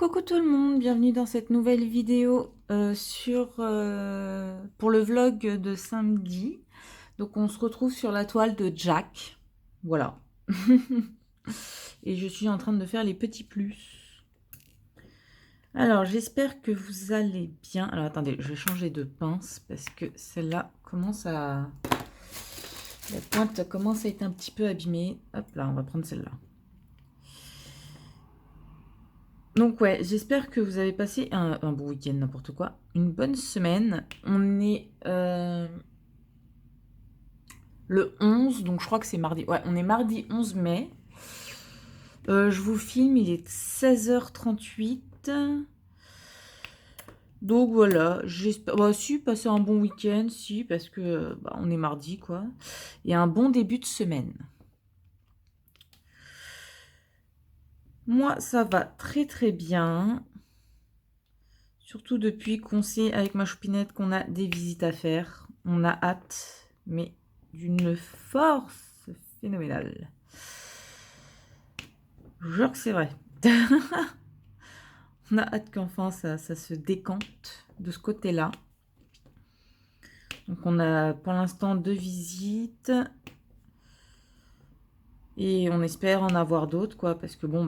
Coucou tout le monde, bienvenue dans cette nouvelle vidéo pour le vlog de samedi. Donc on se retrouve sur la toile de Jack. Voilà. Et je suis en train de faire les petits plus. Alors j'espère que vous allez bien. Alors attendez, je vais changer de pince parce que celle-là commence à... La pointe commence à être un petit peu abîmée. Hop là, on va prendre celle-là. Donc ouais, j'espère que vous avez passé un bon week-end, n'importe quoi. Une bonne semaine. On est le 11, donc je crois que c'est mardi. Ouais, on est mardi 11 mai. Je vous filme, il est 16h38. Donc voilà, j'espère... Bah si, passer un bon week-end, si, parce que on est mardi, quoi. Et un bon début de semaine. Moi, ça va très très bien. Surtout depuis qu'on sait avec ma choupinette qu'on a des visites à faire. On a hâte, mais d'une force phénoménale. Je vous jure que c'est vrai. On a hâte qu'enfin ça se décante de ce côté-là. Donc on a pour l'instant 2 visites. Et on espère en avoir d'autres, quoi. Parce que bon,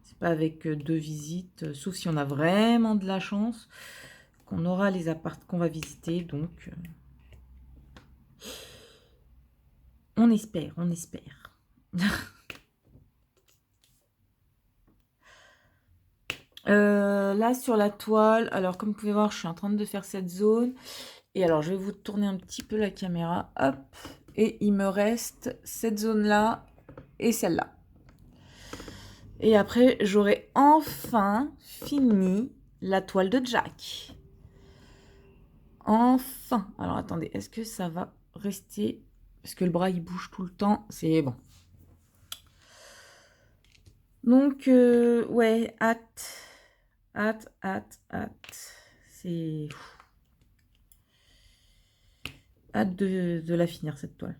c'est pas avec 2 visites, sauf si on a vraiment de la chance, qu'on aura les apparts qu'on va visiter. Donc... on espère, on espère. Là sur la toile, alors comme vous pouvez voir, je suis en train de faire cette zone. Et alors je vais vous tourner un petit peu la caméra. Hop. Et il me reste cette zone-là et celle-là. Et après, j'aurai enfin fini la toile de Jack. Enfin. Alors attendez, est-ce que ça va rester? Parce que le bras il bouge tout le temps. C'est bon. Donc, ouais, hâte. Hâte, hâte, hâte. C'est... hâte de la finir, cette toile.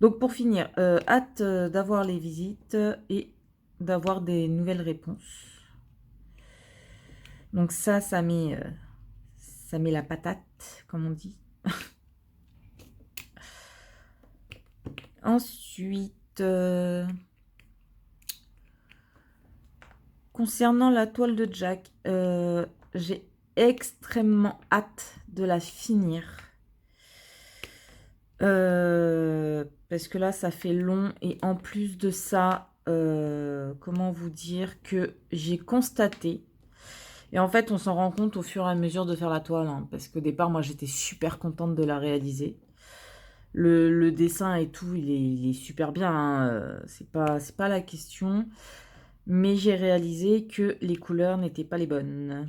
Donc, pour finir, hâte d'avoir les visites et d'avoir des nouvelles réponses. Donc ça met la patate, comme on dit. Ensuite, concernant la toile de Jack, j'ai extrêmement hâte de la finir. Parce que là, ça fait long. Et en plus de ça, comment vous dire que j'ai constaté... Et en fait, on s'en rend compte au fur et à mesure de faire la toile. Hein, parce qu'au départ, moi, j'étais super contente de la réaliser. Le dessin et tout, il est super bien. Hein, c'est pas la question. Mais j'ai réalisé que les couleurs n'étaient pas les bonnes.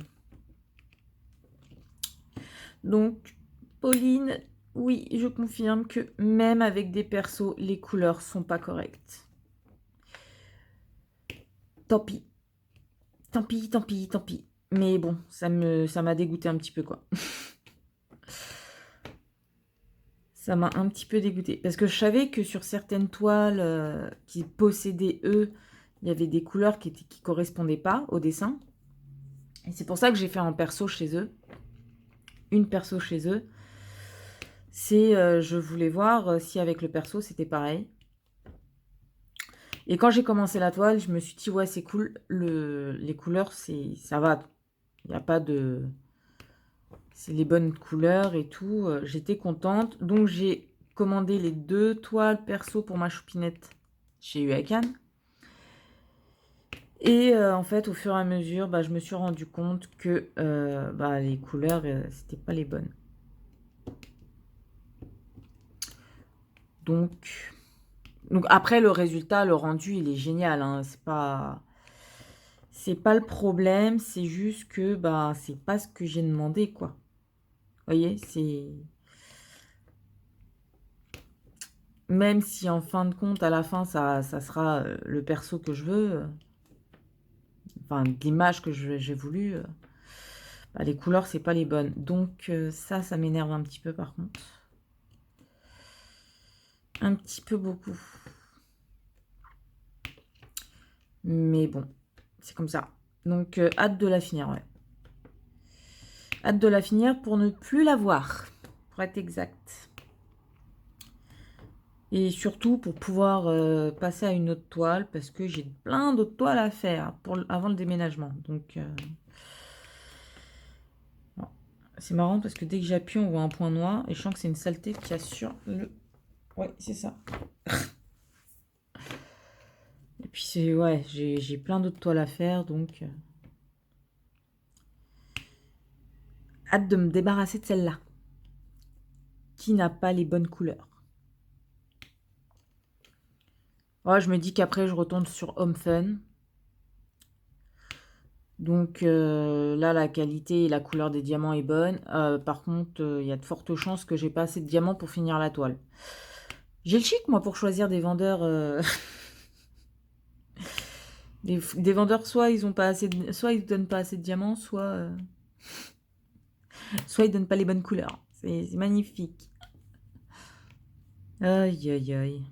Donc, Pauline, oui, je confirme que même avec des persos, les couleurs sont pas correctes. Tant pis. Tant pis, tant pis, tant pis. Mais bon, ça m'a dégoûté un petit peu, quoi. Ça m'a un petit peu dégoûté. Parce que je savais que sur certaines toiles qui possédaient eux, il y avait des couleurs qui correspondaient pas au dessin. Et c'est pour ça que j'ai fait en perso chez eux. Une perso chez eux. C'est, je voulais voir si avec le perso c'était pareil. Et quand j'ai commencé la toile, je me suis dit, ouais, c'est cool. Les couleurs, ça va. Il n'y a pas de... C'est les bonnes couleurs et tout. J'étais contente. Donc, j'ai commandé les 2 toiles perso pour ma choupinette chez Uakan. Et en fait, au fur et à mesure, je me suis rendu compte que les couleurs, c'était pas les bonnes. Donc après, le résultat, le rendu, il est génial. Hein. C'est pas le problème. C'est juste que c'est pas ce que j'ai demandé, quoi. Vous voyez, c'est... Même si en fin de compte, à la fin, ça sera le perso que je veux, enfin, l'image que j'ai voulu, les couleurs, c'est pas les bonnes. Donc ça m'énerve un petit peu par contre. Un petit peu beaucoup. Mais bon, C'est comme ça. Donc, hâte de la finir, ouais. Hâte de la finir pour ne plus la voir, pour être exact. Et surtout pour pouvoir passer à une autre toile, parce que j'ai plein d'autres toiles à faire avant le déménagement. Donc, bon. C'est marrant parce que dès que j'appuie, on voit un point noir, et je sens que c'est une saleté qu'il y a sur le... Ouais, c'est ça. Et puis, c'est ouais, j'ai plein d'autres toiles à faire, donc... hâte de me débarrasser de celle-là, qui n'a pas les bonnes couleurs. Ouais, je me dis qu'après, je retourne sur Home Fun. Donc là, la qualité et la couleur des diamants est bonne. Par contre, il y a de fortes chances que j'ai pas assez de diamants pour finir la toile. J'ai le chic, moi, pour choisir des vendeurs. Des vendeurs, soit ils ont pas assez soit ils donnent pas assez de diamants, soit ils donnent pas les bonnes couleurs. C'est magnifique. Aïe, aïe, aïe.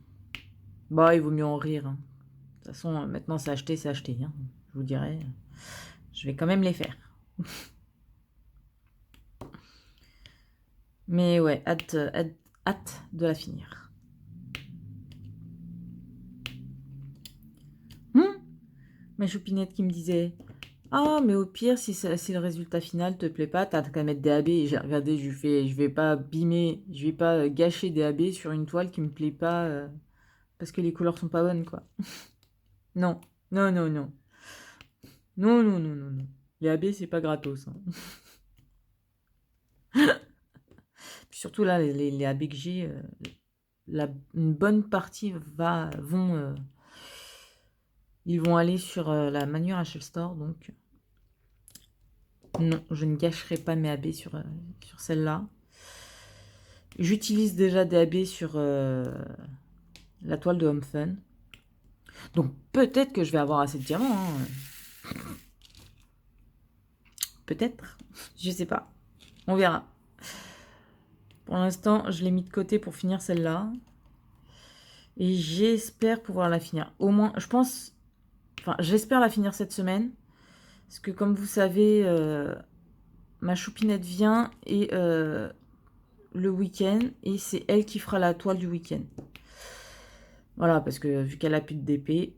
Bah, il vaut mieux en rire, hein. De toute façon, maintenant, c'est acheté, hein. Je vous dirais. Je vais quand même les faire. Mais ouais, hâte de la finir. Ma choupinette qui me disait: ah, mais au pire, si le résultat final te plaît pas, t'as qu'à mettre des AB. Et j'ai regardé, je vais pas abîmer, je vais pas gâcher des AB sur une toile qui me plaît pas parce que les couleurs sont pas bonnes, quoi. Non, non, non, non. Non, non, non, non, non. Les AB, c'est pas gratos, hein. Puis surtout là, les AB que j'ai, une bonne partie ils vont aller sur la Manu Rachel Store, donc non, je ne gâcherai pas mes AB sur celle-là. J'utilise déjà des AB sur la toile de Home Fun. Donc peut-être que je vais avoir assez de diamants, hein. Peut-être. Je sais pas. On verra. Pour l'instant, je l'ai mis de côté pour finir celle-là. Et j'espère pouvoir la finir. Au moins, je pense... Enfin, j'espère la finir cette semaine. Parce que comme vous savez, ma choupinette vient le week-end. Et c'est elle qui fera la toile du week-end. Voilà, parce que vu qu'elle a plus de DP...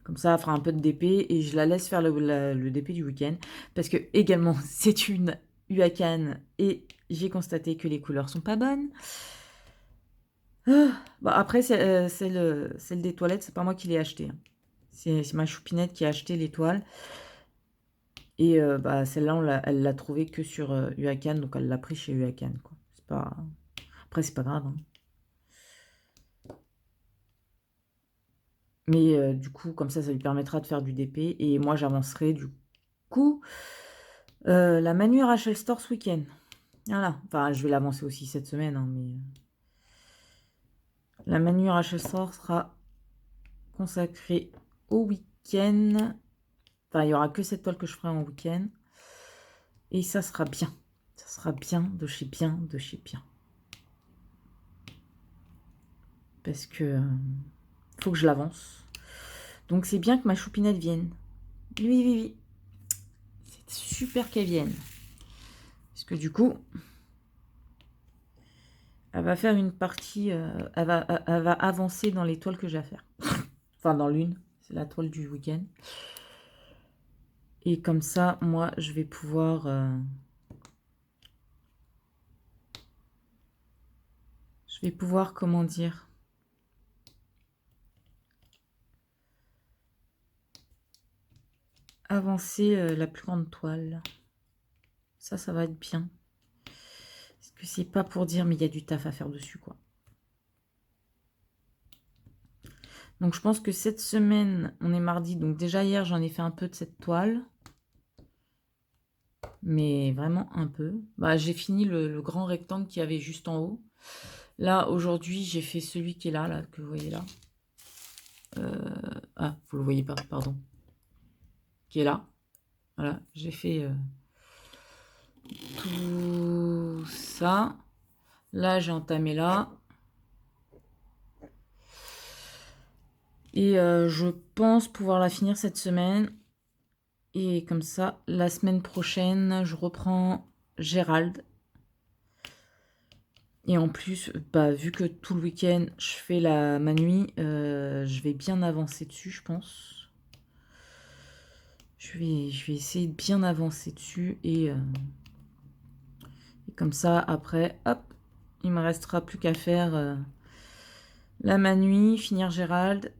comme ça, elle fera un peu de DP et je la laisse faire le DP du week-end. Parce que, également, c'est une Huacan et j'ai constaté que les couleurs sont pas bonnes. Bah après, celle des toilettes, c'est pas moi qui l'ai acheté, hein. C'est ma choupinette qui a acheté les toiles. Et bah, celle-là, elle l'a trouvée que sur Huacan, donc elle l'a pris chez Huacan, quoi. Après, c'est pas grave, hein. Mais du coup, comme ça lui permettra de faire du DP. Et moi, j'avancerai du coup la Manu Rachel Store ce week-end. Voilà. Enfin, je vais l'avancer aussi cette semaine, hein, mais la Manu Rachel Store sera consacrée au week-end. Enfin, il n'y aura que cette toile que je ferai en week-end. Et ça sera bien. Ça sera bien de chez bien de chez bien. Parce que faut que je l'avance. Donc c'est bien que ma choupinette vienne. Oui, oui, oui. C'est super qu'elle vienne. Parce que du coup, elle va faire une partie... elle va avancer dans les toiles que j'ai à faire. Enfin, dans l'une. C'est la toile du week-end. Et comme ça, moi, je vais pouvoir... comment dire, avancer la plus grande toile. Ça va être bien. Parce que c'est pas pour dire, mais il y a du taf à faire dessus, quoi. Donc, je pense que cette semaine, on est mardi. Donc, déjà, hier, j'en ai fait un peu de cette toile. Mais vraiment un peu. Bah, j'ai fini le grand rectangle qu'il y avait juste en haut. Là, aujourd'hui, j'ai fait celui qui est là, que vous voyez là. Ah, vous le voyez pas, pardon. Qui est là. Voilà, j'ai fait tout ça. Là, j'ai entamé là. Et je pense pouvoir la finir cette semaine. Et comme ça, la semaine prochaine, je reprends Gérald. Et en plus, bah, vu que tout le week-end, je fais la ma nuit, je vais bien avancer dessus, je pense. Je vais essayer de bien avancer dessus et comme ça, après, hop, il me restera plus qu'à faire la ma nuit, finir Gérald.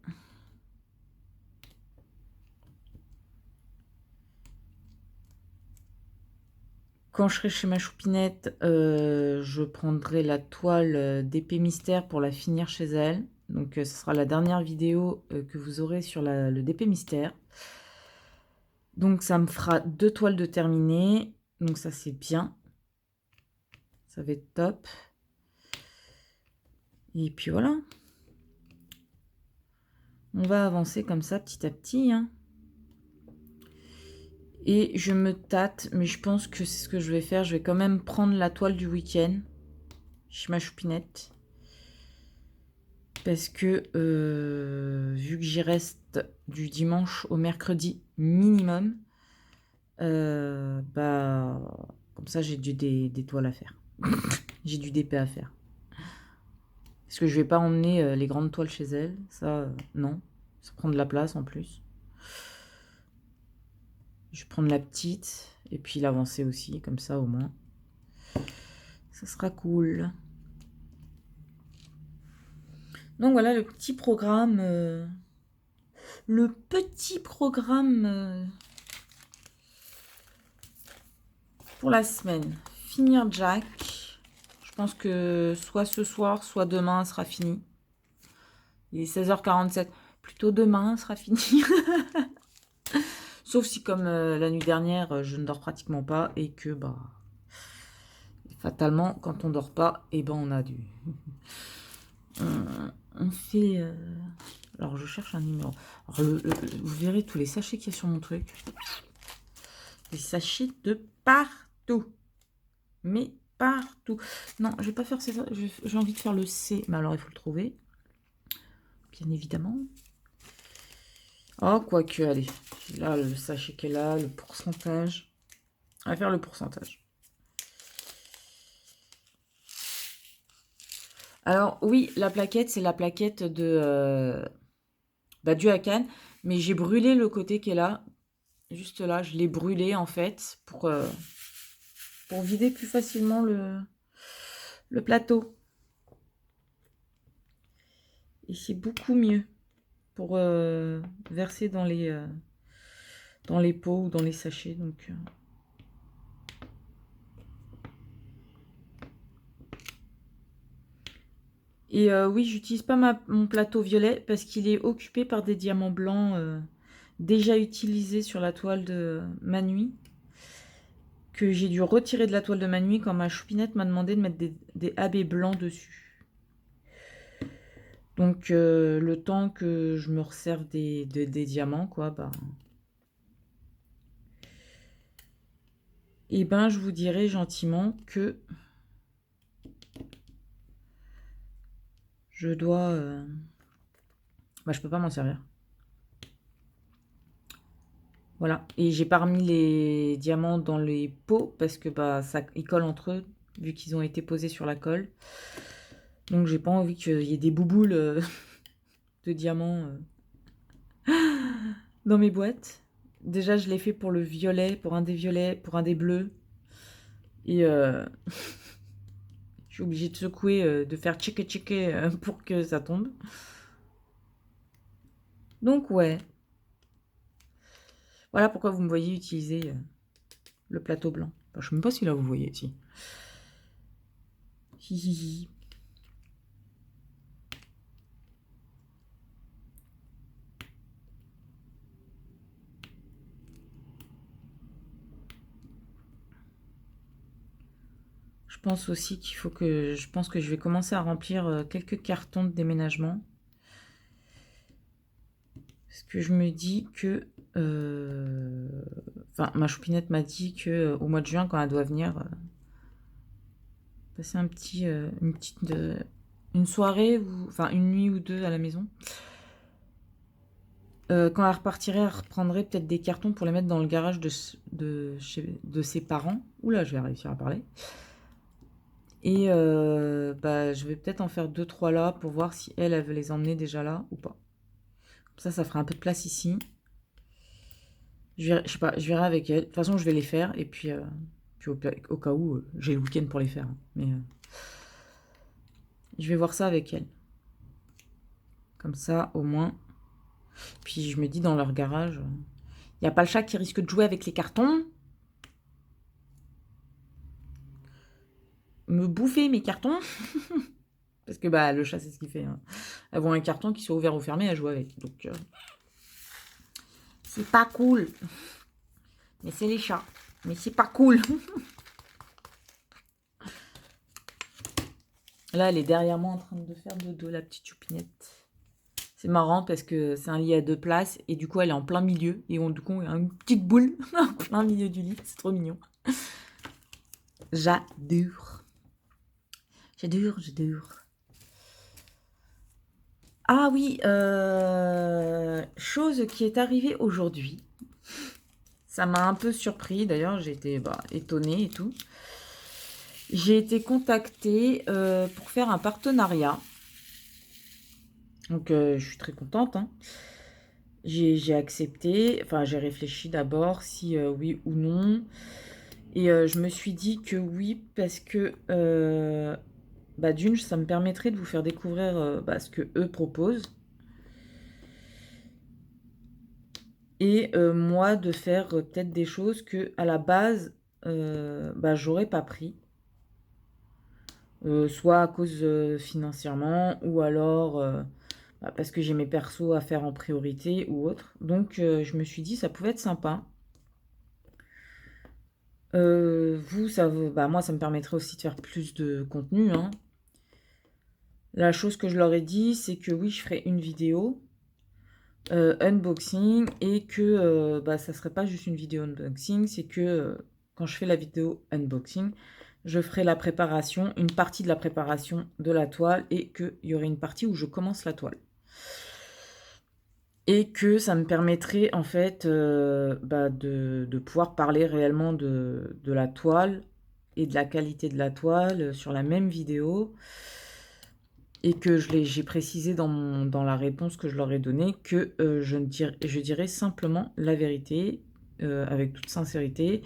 Quand je serai chez ma choupinette, je prendrai la toile d'épée mystère pour la finir chez elle. Donc ce sera la dernière vidéo que vous aurez sur le d'épée mystère. Donc ça me fera 2 toiles de terminées. Donc ça c'est bien. Ça va être top. Et puis voilà. On va avancer comme ça petit à petit. Hein. Et je me tâte, mais je pense que c'est ce que je vais faire. Je vais quand même prendre la toile du week-end chez ma choupinette. Parce que vu que j'y reste du dimanche au mercredi minimum, bah comme ça j'ai des toiles à faire. J'ai du DP à faire. Parce que je vais pas emmener les grandes toiles chez elle, ça non, ça prend de la place en plus. Je vais prendre la petite et puis l'avancer aussi, comme ça au moins. Ça sera cool. Donc voilà le petit programme. Le petit programme pour la semaine. Finir Jack. Je pense que soit ce soir, soit demain, sera fini. Il est 16h47. Plutôt demain, sera fini. Sauf si, comme la nuit dernière, je ne dors pratiquement pas et que, bah, fatalement, quand on dort pas, et ben, on a du... on fait... Alors, je cherche un numéro. Alors, vous verrez tous les sachets qu'il y a sur mon truc. Des sachets de partout. Mais partout. Non, je vais pas faire ça. J'ai envie de faire le C, mais alors il faut le trouver. Bien évidemment. Oh, quoique, allez. Là, le sachet qu'elle a, le pourcentage. On va faire le pourcentage. Alors, oui, la plaquette, c'est la plaquette de du Hakan. Mais j'ai brûlé le côté qui est là. Juste là, je l'ai brûlé, en fait, pour vider plus facilement le plateau. Et c'est beaucoup mieux pour verser dans les pots ou dans les sachets. Donc... Et oui, j'utilise pas mon plateau violet parce qu'il est occupé par des diamants blancs déjà utilisés sur la toile de ma nuit. Que j'ai dû retirer de la toile de ma nuit quand ma choupinette m'a demandé de mettre des AB blancs dessus. Donc le temps que je me resserve des diamants, quoi, bah... Et ben, je vous dirai gentiment que je dois... Bah, je peux pas m'en servir. Voilà. Et j'ai pas remis les diamants dans les pots parce que bah, ils collent entre eux vu qu'ils ont été posés sur la colle. Donc j'ai pas envie qu'il y ait des bouboules de diamants dans mes boîtes. Déjà, je l'ai fait pour le violet, pour un des violets, pour un des bleus. Et je suis obligée de secouer, de faire tchiké pour que ça tombe. Donc ouais. Voilà pourquoi vous me voyez utiliser le plateau blanc. Enfin, je sais même pas si là vous voyez, si. Hihihi. Je pense aussi qu'il faut que... Je pense que je vais commencer à remplir quelques cartons de déménagement. Parce que je me dis que... Enfin, ma choupinette m'a dit que au mois de juin, quand elle doit venir, passer une soirée, enfin une nuit ou deux à la maison. Quand elle repartirait, elle reprendrait peut-être des cartons pour les mettre dans le garage de ses parents. Oula, je vais réussir à parler. Et bah, je vais peut-être en faire 2-3 là pour voir si elle veut les emmener déjà là ou pas. Comme ça fera un peu de place ici. Je sais pas, je verrai avec elle. De toute façon, je vais les faire et puis au cas où, j'ai le week-end pour les faire, hein. Mais je vais voir ça avec elle. Comme ça, au moins. Puis je me dis dans leur garage, il n'y a pas le chat qui risque de jouer avec les cartons. Me bouffer mes cartons. Parce que bah le chat, c'est ce qu'il fait, hein. Elles voient un carton qui soit ouvert ou fermé, elle joue avec. Donc c'est pas cool. Mais c'est les chats. Mais c'est pas cool. Là, elle est derrière moi en train de faire dodo, la petite choupinette. C'est marrant parce que c'est un lit à 2 places et du coup, elle est en plein milieu. Et du coup, il y a une petite boule en plein milieu du lit. C'est trop mignon. J'adore. J'adore, j'adore. Ah oui, chose qui est arrivée aujourd'hui. Ça m'a un peu surpris. D'ailleurs, j'ai été étonnée et tout. J'ai été contactée pour faire un partenariat. Donc, je suis très contente, hein. J'ai accepté. Enfin, j'ai réfléchi d'abord si oui ou non. Et je me suis dit que oui, parce que d'une, ça me permettrait de vous faire découvrir ce que eux proposent. Et moi, de faire peut-être des choses que à la base, j'aurais pas pris. Soit à cause financièrement, ou alors parce que j'ai mes persos à faire en priorité ou autre. Donc, je me suis dit, ça pouvait être sympa. Moi, ça me permettrait aussi de faire plus de contenu, hein. La chose que je leur ai dit, c'est que oui, je ferai une vidéo unboxing et que ça serait pas juste une vidéo unboxing, c'est que quand je fais la vidéo unboxing, je ferai la préparation, une partie de la préparation de la toile et qu'il y aurait une partie où je commence la toile. Et que ça me permettrait en fait de pouvoir parler réellement de la toile et de la qualité de la toile sur la même vidéo. Et que j'ai précisé dans la réponse que je leur ai donnée que je dirais simplement la vérité, avec toute sincérité,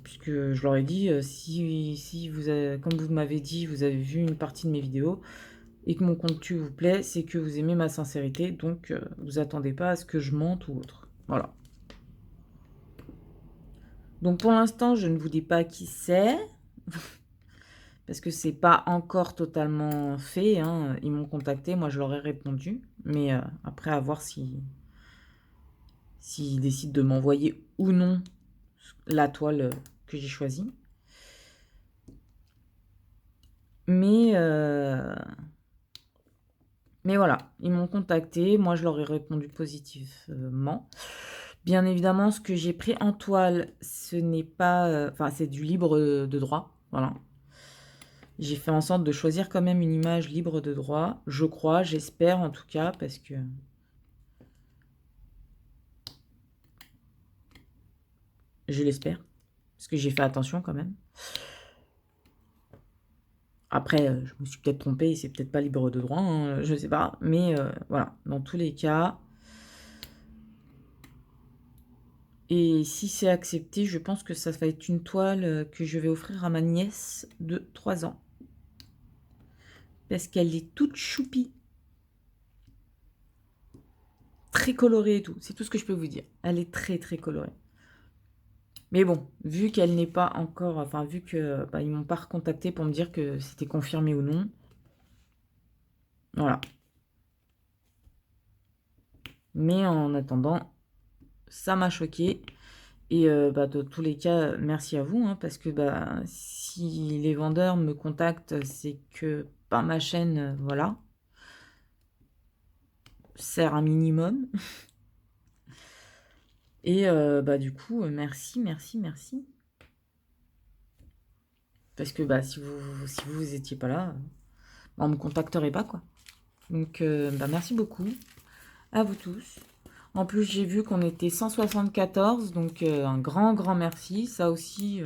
puisque je leur ai dit, si vous avez, comme vous m'avez dit, vous avez vu une partie de mes vidéos, et que mon contenu vous plaît, c'est que vous aimez ma sincérité, donc vous attendez pas à ce que je mente ou autre. Voilà. Donc pour l'instant, je ne vous dis pas qui c'est. Parce que c'est pas encore totalement fait, hein. Ils m'ont contacté, moi je leur ai répondu. Mais après, à voir s'ils décident de m'envoyer ou non la toile que j'ai choisie. Mais voilà, ils m'ont contacté, moi je leur ai répondu positivement. Bien évidemment, ce que j'ai pris en toile, ce n'est pas... Enfin, c'est du libre de droit, voilà. J'ai fait en sorte de choisir quand même une image libre de droit, je crois, j'espère en tout cas, parce que... Je l'espère, parce que j'ai fait attention quand même. Après, je me suis peut-être trompée, c'est peut-être pas libre de droit, hein, je sais pas. Mais voilà, dans tous les cas. Et si c'est accepté, je pense que ça va être une toile que je vais offrir à ma nièce de 3 ans. Parce qu'elle est toute choupie. Très colorée et tout. C'est tout ce que je peux vous dire. Elle est très très colorée. Mais bon, vu qu'elle n'est pas encore... Enfin, vu que ils m'ont pas recontacté pour me dire que c'était confirmé ou non. Voilà. Mais en attendant, ça m'a choqué. Et de tous les cas, merci à vous, hein, parce que si les vendeurs me contactent, c'est que ma chaîne, voilà, sert un minimum. Et du coup, merci, merci, merci. Parce que si vous étiez pas là, on me contacterait pas, quoi. Donc, merci beaucoup. à vous tous. En plus, j'ai vu qu'on était 174, donc un grand merci. Ça aussi,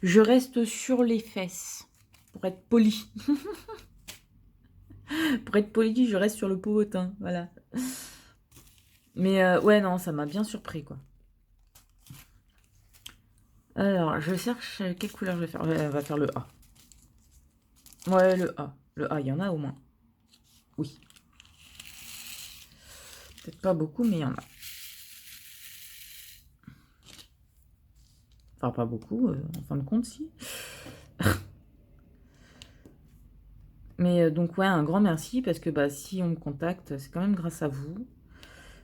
je reste sur les fesses, pour être poli. Pour être poli, je reste sur le popotin, voilà. Mais ouais, non, ça m'a bien surpris, quoi. Alors, je cherche quelle couleur je vais faire. On va faire le A. Ouais, le A. Le A, il y en a au moins. Oui. Peut-être pas beaucoup, mais il y en a. Enfin, pas beaucoup, en fin de compte, si. Mais donc, ouais, un grand merci, parce que bah, si on me contacte, c'est quand même grâce à vous.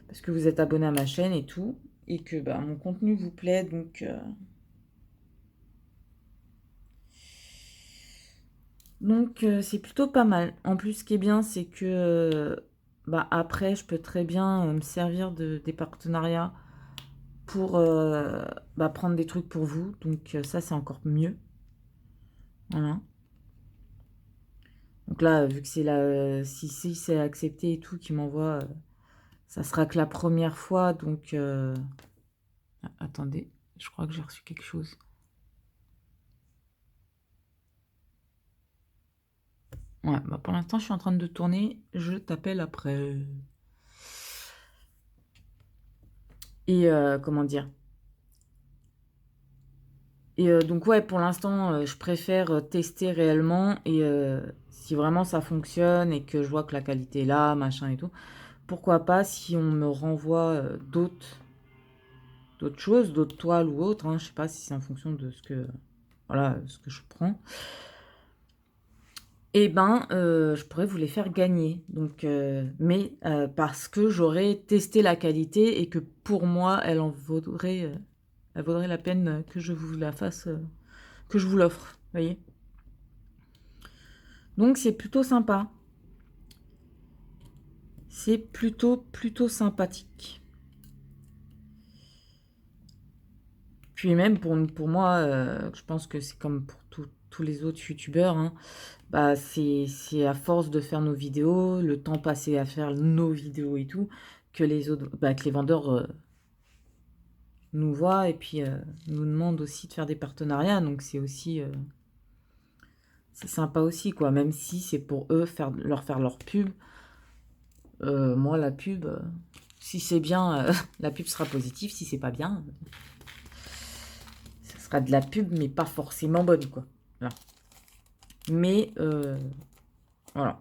Parce que vous êtes abonné à ma chaîne et tout. Et que bah, mon contenu vous plaît, donc... c'est plutôt pas mal. En plus, ce qui est bien, c'est que bah, après, je peux très bien me servir des partenariats pour bah, prendre des trucs pour vous. Donc ça, c'est encore mieux. Voilà. Donc là, vu que c'est la... si c'est accepté et tout, qui m'envoie, ça sera que la première fois. Donc, attendez, je crois que j'ai reçu quelque chose. Ouais, bah pour l'instant, je suis en train de tourner. Je t'appelle après. Et comment dire? Et donc ouais, pour l'instant, je préfère tester réellement. Et si vraiment ça fonctionne et que je vois que la qualité est là, machin et tout, pourquoi pas si on me renvoie d'autres choses, d'autres toiles ou autres, hein, je sais pas si c'est en fonction de voilà, ce que je prends. Et ben, je pourrais vous les faire gagner. Donc, mais parce que j'aurais testé la qualité et que pour moi, elle vaudrait la peine que je vous la fasse, que je vous l'offre, vous voyez. Donc c'est plutôt sympa. C'est plutôt sympathique. Puis même pour moi, je pense que c'est comme pour tous les autres youtubeurs, hein, bah c'est à force de faire nos vidéos, le temps passé à faire nos vidéos et tout, que les autres, bah, que les vendeurs nous voient et puis nous demandent aussi de faire des partenariats. Donc c'est aussi c'est sympa aussi, quoi. Même si c'est pour eux leur faire leur pub. Moi la pub, si c'est bien, la pub sera positive. Si c'est pas bien, ça sera de la pub, mais pas forcément bonne, quoi. Voilà. Mais voilà.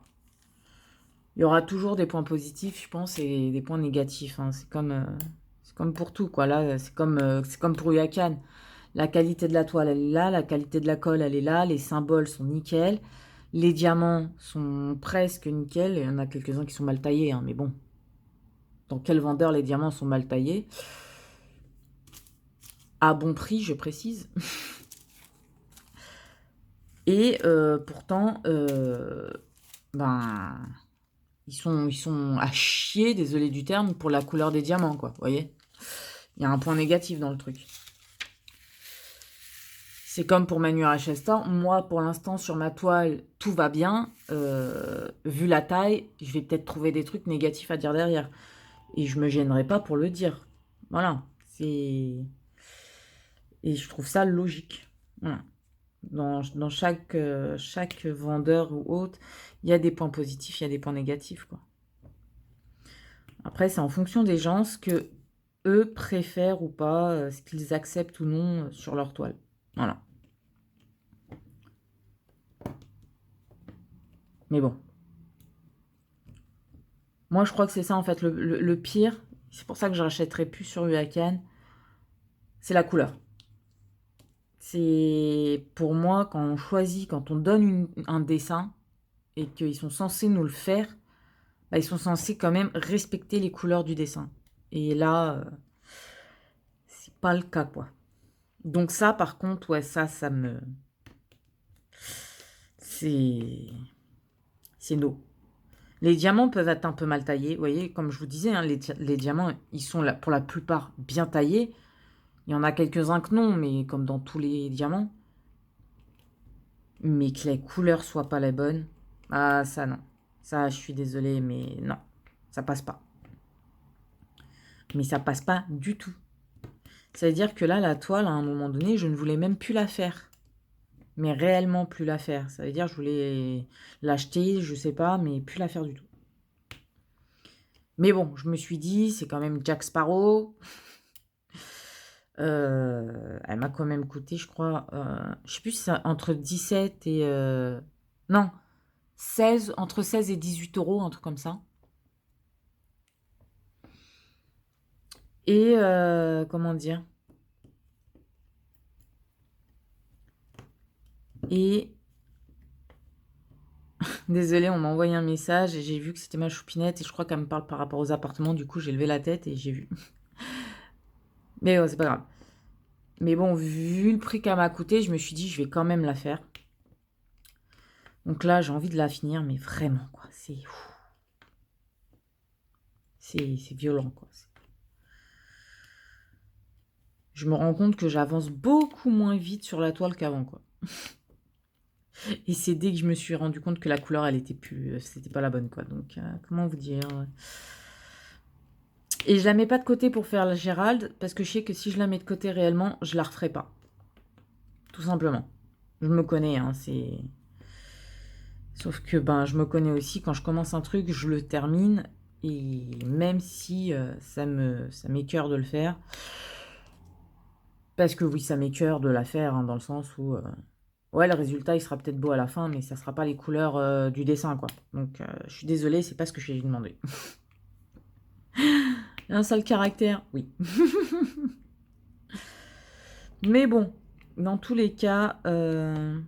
Il y aura toujours des points positifs, je pense, et des points négatifs, hein. C'est comme pour tout, quoi. Là, c'est comme pour Yakan. La qualité de la toile, elle est là. La qualité de la colle, elle est là. Les symboles sont nickel. Les diamants sont presque nickel. Il y en a quelques-uns qui sont mal taillés, hein, mais bon. Dans quel vendeur les diamants sont mal taillés? À bon prix, je précise. Et pourtant, ben, ils sont à chier, désolé du terme, pour la couleur des diamants, quoi. Vous voyez? Il y a un point négatif dans le truc. C'est comme pour Manu Chester. Moi, pour l'instant, sur ma toile, tout va bien. Vu la taille, je vais peut-être trouver des trucs négatifs à dire derrière. Et je me gênerai pas pour le dire. Voilà. Et je trouve ça logique. Voilà. Dans chaque vendeur ou autre, il y a des points positifs, il y a des points négatifs, quoi. Après, c'est en fonction des gens, ce que eux préfèrent ou pas, ce qu'ils acceptent ou non sur leur toile. Voilà. Mais bon. Moi, je crois que c'est ça, en fait, le pire. C'est pour ça que je rachèterai plus sur Huracan. C'est la couleur. C'est pour moi, quand on choisit, quand on donne un dessin et qu'ils sont censés nous le faire, bah, ils sont censés quand même respecter les couleurs du dessin. Et là, c'est pas le cas, quoi. Donc ça, par contre, ouais, ça me... C'est no. Les diamants peuvent être un peu mal taillés. Vous voyez, comme je vous disais, hein, les diamants, ils sont là, pour la plupart bien taillés. Il y en a quelques-uns que non, mais comme dans tous les diamants. Mais que les couleurs soient pas les bonnes, ah ça non. Ça, je suis désolée, mais non. Ça passe pas. Mais ça passe pas du tout. C'est-à-dire que là, la toile, à un moment donné, je ne voulais même plus la faire. Mais réellement plus la faire. Ça veut dire que je voulais l'acheter, je sais pas, mais plus la faire du tout. Mais bon, je me suis dit, c'est quand même Jack Sparrow. Elle m'a quand même coûté, je crois, je sais plus si c'est entre 17 et... non, 16, entre 16 et 18 euros, un truc comme ça. Et, comment dire? Et, désolée, on m'a envoyé un message et j'ai vu que c'était ma choupinette et je crois qu'elle me parle par rapport aux appartements. Du coup, j'ai levé la tête et j'ai vu. Mais c'est pas grave. Mais bon, vu le prix qu'elle m'a coûté, je me suis dit, je vais quand même la faire. Donc là, j'ai envie de la finir, mais vraiment, quoi. C'est violent, quoi. Je me rends compte que j'avance beaucoup moins vite sur la toile qu'avant, quoi. Et c'est dès que je me suis rendu compte que la couleur, elle était plus... c'était pas la bonne, quoi. Donc, comment vous dire? Et je la mets pas de côté pour faire la Gérald, parce que je sais que si je la mets de côté réellement, je la referai pas. Tout simplement. Je me connais, hein, c'est... Sauf que, ben, je me connais aussi, quand je commence un truc, je le termine, et même si ça m'écœure de le faire, parce que oui, ça m'écœure de la faire, hein, dans le sens où... ouais, le résultat, il sera peut-être beau à la fin, mais ça sera pas les couleurs du dessin, quoi. Donc, je suis désolée, c'est pas ce que j'ai demandé. Un sale caractère, oui. Mais bon, dans tous les cas, je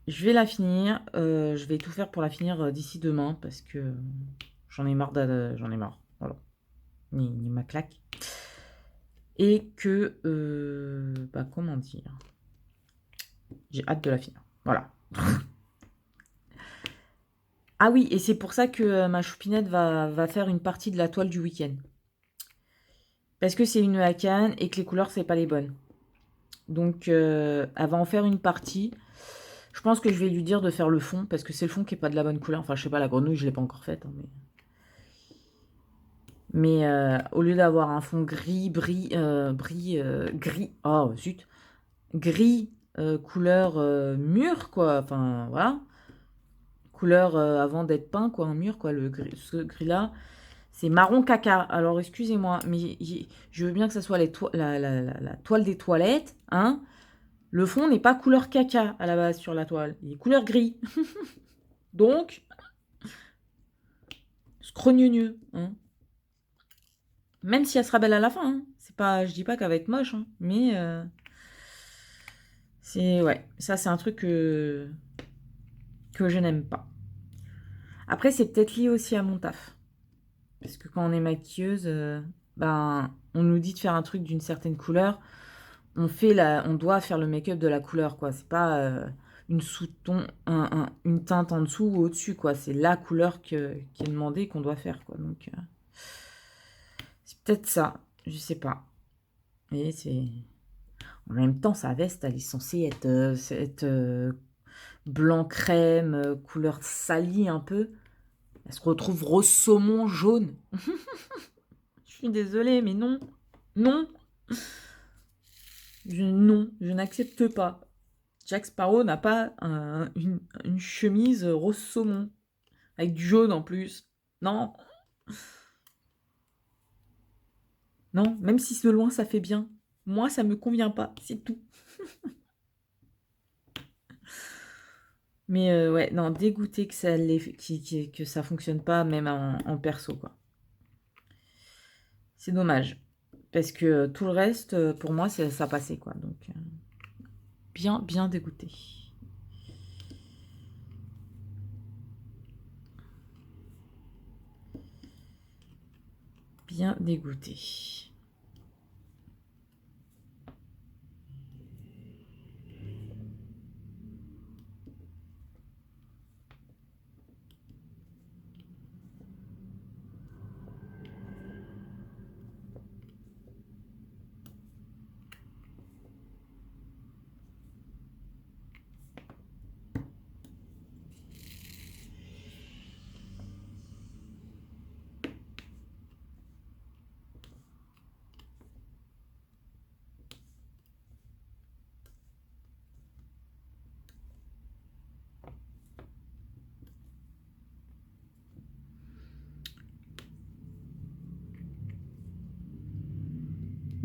vais la finir. Je vais tout faire pour la finir d'ici demain, parce que j'en ai marre. J'en ai marre. Voilà. Ni ma claque. Et que, bah, comment dire? J'ai hâte de la finir. Voilà. Ah oui, et c'est pour ça que ma choupinette va faire une partie de la toile du week-end. Parce que c'est une Hakan et que les couleurs, c'est pas les bonnes. Donc, elle va en faire une partie. Je pense que je vais lui dire de faire le fond, parce que c'est le fond qui est pas de la bonne couleur. Enfin, je sais pas, la grenouille, je l'ai pas encore faite. Hein, mais au lieu d'avoir un fond gris, gris, oh zut, gris, couleur mûr, quoi. Enfin, voilà. Couleur avant d'être peint, quoi, un mur, quoi. Ce gris-là, c'est marron caca. Alors, excusez-moi, mais je veux bien que ça soit la toile des toilettes, hein. Le fond n'est pas couleur caca à la base sur la toile. Il est couleur gris. Donc, scrogneux, hein. Même si elle sera belle à la fin, hein. C'est pas, je dis pas qu'elle va être moche, hein. Mais c'est ouais, ça c'est un truc que je n'aime pas. Après, c'est peut-être lié aussi à mon taf. Parce que quand on est maquilleuse, ben, on nous dit de faire un truc d'une certaine couleur. On doit faire le make-up de la couleur, quoi. C'est pas une sous-ton, une teinte en dessous ou au-dessus, quoi. C'est la couleur qui est demandée qu'on doit faire, quoi. Donc, c'est peut-être ça. Je sais pas. Et c'est... En même temps, sa veste, elle est censée être blanc crème, couleur salie un peu. Elle se retrouve rose saumon jaune. Je suis désolée, mais non. Non. Non, je n'accepte pas. Jack Sparrow n'a pas une chemise rose saumon. Avec du jaune en plus. Non. Non, même si de loin ça fait bien. Moi, ça me convient pas. C'est tout. Mais ouais, non, dégoûté que que ça fonctionne pas, même en perso, quoi. C'est dommage. Parce que tout le reste, pour moi, ça passait, quoi. Donc, bien, bien dégoûté. Bien dégoûté.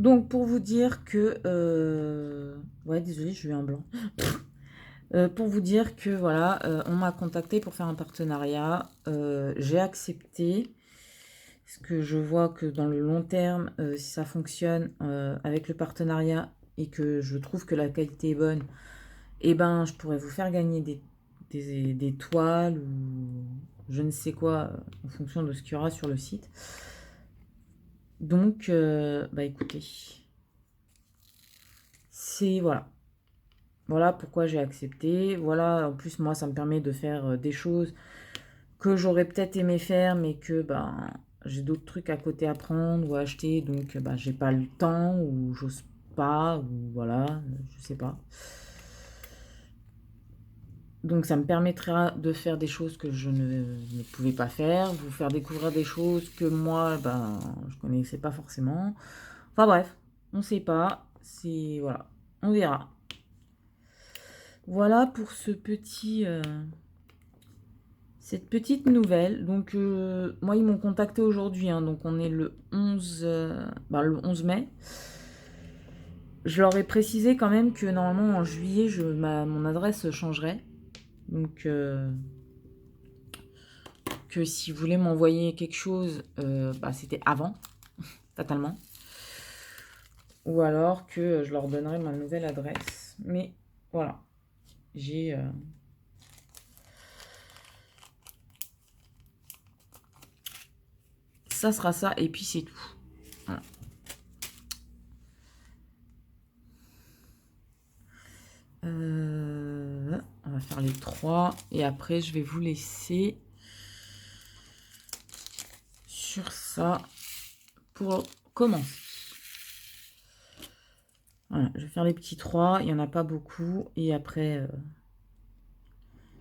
Donc, pour vous dire que... Ouais, désolé, j'ai eu un blanc. Pour vous dire que, voilà, on m'a contacté pour faire un partenariat. J'ai accepté. Parce que je vois que dans le long terme, si ça fonctionne avec le partenariat et que je trouve que la qualité est bonne, eh ben, je pourrais vous faire gagner des toiles ou je ne sais quoi en fonction de ce qu'il y aura sur le site. Donc, bah écoutez, c'est voilà. Voilà pourquoi j'ai accepté. Voilà, en plus, moi, ça me permet de faire des choses que j'aurais peut-être aimé faire, mais que ben, j'ai d'autres trucs à côté à prendre ou à acheter, donc ben, j'ai pas le temps ou j'ose pas, ou voilà, je sais pas. Donc ça me permettra de faire des choses que je ne pouvais pas faire, vous faire découvrir des choses que moi, ben, je connaissais pas forcément. Enfin bref, on sait pas, c'est voilà, on verra. Voilà pour ce petit, cette petite nouvelle. Donc moi ils m'ont contacté aujourd'hui, hein, donc on est le 11, le 11 mai. Je leur ai précisé quand même que normalement en juillet mon adresse changerait. Donc que si vous voulez m'envoyer quelque chose, c'était avant, totalement. Ou alors que je leur donnerai ma nouvelle adresse. Mais voilà, j'ai... ça sera ça, et puis c'est tout. Voilà. On va faire les 3, et après je vais vous laisser sur ça pour commencer. Voilà, je vais faire les petits 3, il n'y en a pas beaucoup, et après...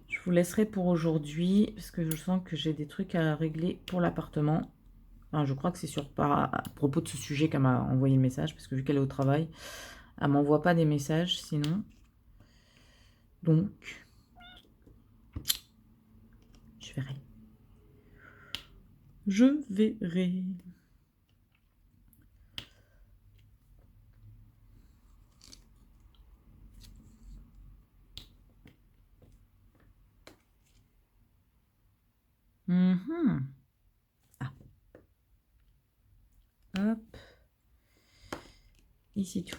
je vous laisserai pour aujourd'hui, parce que je sens que j'ai des trucs à régler pour l'appartement. Enfin, je crois que c'est à propos de ce sujet qu'elle m'a envoyé le message, parce que vu qu'elle est au travail, elle m'envoie pas des messages sinon. Donc, je verrai. Je verrai. Ah. Hop. Ici tout.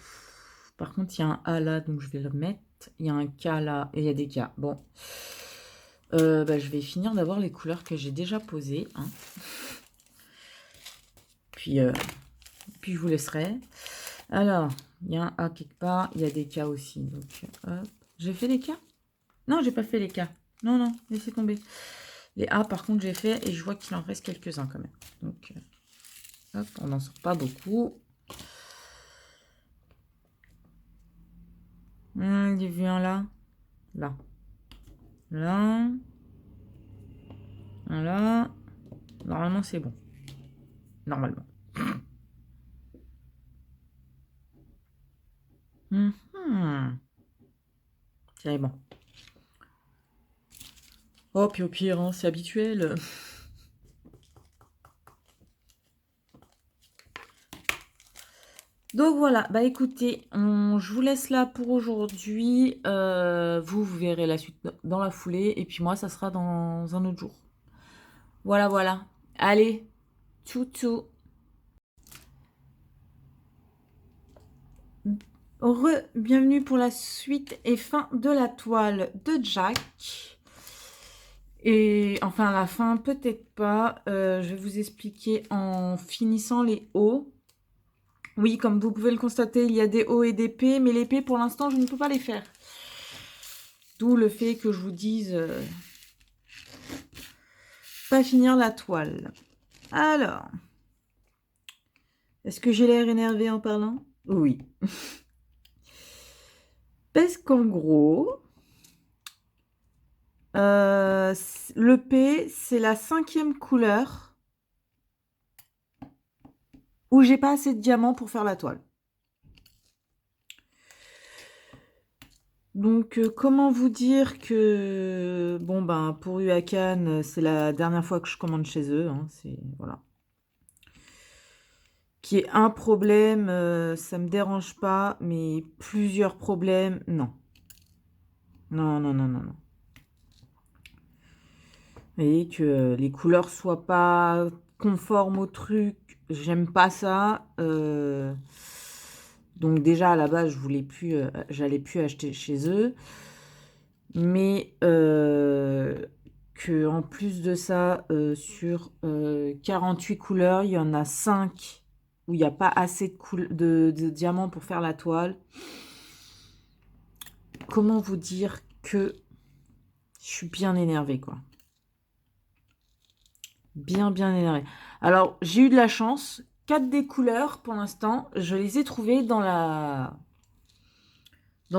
Par contre, il y a un A là, donc je vais le mettre. Il y a un K là, et il y a des K. Bon. Je vais finir d'avoir les couleurs que j'ai déjà posées. Hein. Puis je vous laisserai. Alors, il y a un A quelque part, il y a des K aussi. Donc, hop. J'ai fait les K? Non, j'ai pas fait les K. Non, non, laissez tomber. Les A, par contre, j'ai fait et je vois qu'il en reste quelques-uns quand même. Donc, hop, on n'en sort pas beaucoup. J'ai vu un là. Là. Là. Un là. Normalement, c'est bon. Normalement. C'est bon. Oh, puis au pire, hein, c'est habituel. Donc voilà, bah écoutez, je vous laisse là pour aujourd'hui. Vous verrez la suite dans la foulée. Et puis moi, ça sera dans un autre jour. Voilà, voilà. Allez, tchou tchou. Bienvenue pour la suite et fin de la toile de Jack. Et enfin, à la fin, peut-être pas. Je vais vous expliquer en finissant les hauts. Oui, comme vous pouvez le constater, il y a des hauts et des P, mais les P, pour l'instant, je ne peux pas les faire. D'où le fait que je vous dise pas finir la toile. Alors, est-ce que j'ai l'air énervé en parlant? Oui. Parce qu'en gros, le P, c'est la 5e couleur où j'ai pas assez de diamants pour faire la toile. Donc, comment vous dire que, bon, ben, pour Huacan, c'est la dernière fois que je commande chez eux, hein, c'est, voilà. Qu'il y ait un problème, ça me dérange pas, mais plusieurs problèmes, non. Non, non, non, non, non. Vous voyez que les couleurs soient pas conformes au truc, j'aime pas ça. Donc déjà à la base, je voulais plus, j'allais plus acheter chez eux. Mais que en plus de ça, sur 48 couleurs, il y en a 5 où il n'y a pas assez de diamants pour faire la toile. Comment vous dire que je suis bien énervée, quoi. Bien, bien énervée. Alors, j'ai eu de la chance. 4 des couleurs, pour l'instant, je les ai trouvées dans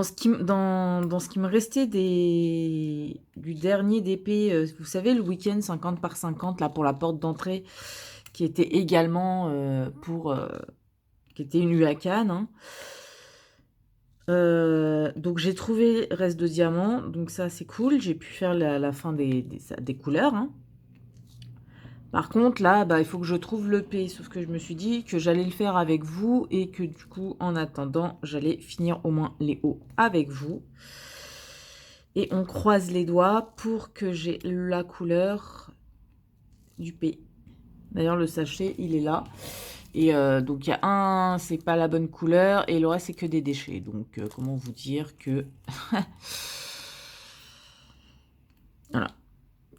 ce qui me restait du dernier DP, vous savez, le week-end 50 par 50, là, pour la porte d'entrée, qui était également qui était une UACAN. Hein. Donc, j'ai trouvé reste de diamant, donc ça, c'est cool. J'ai pu faire la fin des couleurs. Hein. Par contre, là, bah, il faut que je trouve le P. Sauf que je me suis dit que j'allais le faire avec vous et que du coup, en attendant, j'allais finir au moins les hauts avec vous. Et on croise les doigts pour que j'ai la couleur du P. D'ailleurs, le sachet, il est là. Et donc, il y a un, c'est pas la bonne couleur. Et le reste, c'est que des déchets. Donc, comment vous dire que... voilà.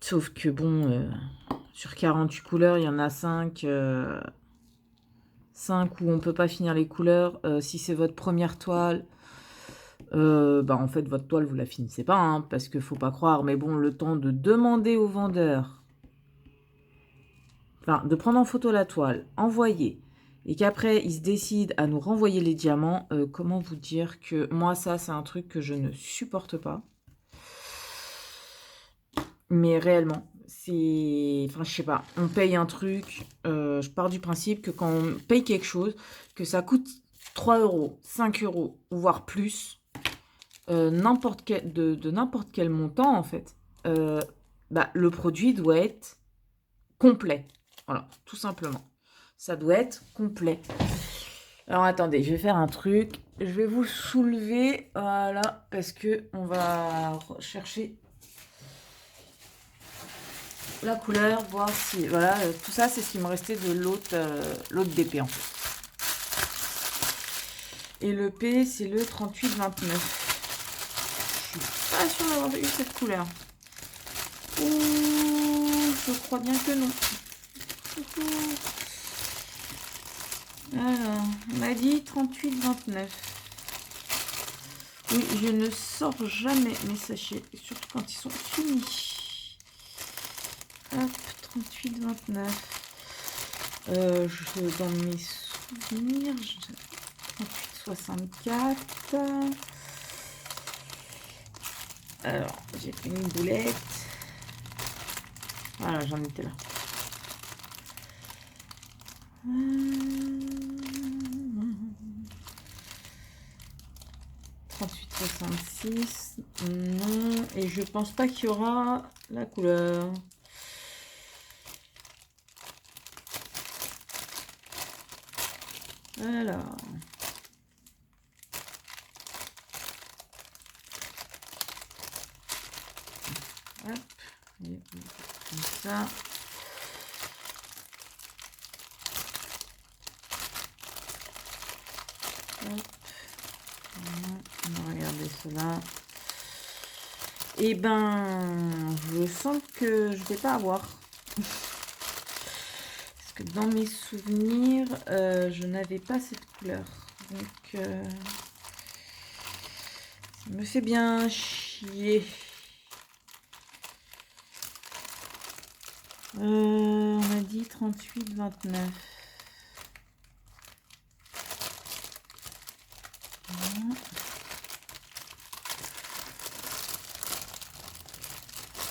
Sauf que bon, sur 48 couleurs, il y en a 5... 5 où on peut pas finir les couleurs. Si c'est votre première toile, bah en fait, votre toile, vous la finissez pas, hein, parce qu'il faut pas croire. Mais bon, le temps de demander au vendeur, enfin, de prendre en photo la toile, envoyer, et qu'après, il se décide à nous renvoyer les diamants, comment vous dire que moi, ça, c'est un truc que je ne supporte pas. Mais réellement, c'est... Enfin, je sais pas, on paye un truc, je pars du principe que quand on paye quelque chose, que ça coûte 3 euros, 5 euros, voire plus, n'importe quel, de n'importe quel montant, en fait, bah, le produit doit être complet. Voilà, tout simplement. Ça doit être complet. Alors, attendez, je vais faire un truc. Je vais vous soulever, voilà, parce que on va chercher la couleur, voir si... Voilà, tout ça, c'est ce qui me restait de l'autre DP, en fait. Et le P, c'est le 38-29. Je suis pas sûre d'avoir eu cette couleur. Ouh, je crois bien que non. Alors, on m'a dit 38-29. Oui, je ne sors jamais mes sachets, surtout quand ils sont finis. Hop, 38-29. Dans mes souvenirs, 38-64. Alors, j'ai pris une boulette. Voilà, j'en étais là. 38-66. Non. Et je pense pas qu'il y aura la couleur. Alors. Hop. Et comme ça. Hop. On va regarder cela. Et ben, je sens que je vais pas avoir. Parce que dans mes souvenirs, je n'avais pas cette couleur. Donc, ça me fait bien chier. On a dit 38-29.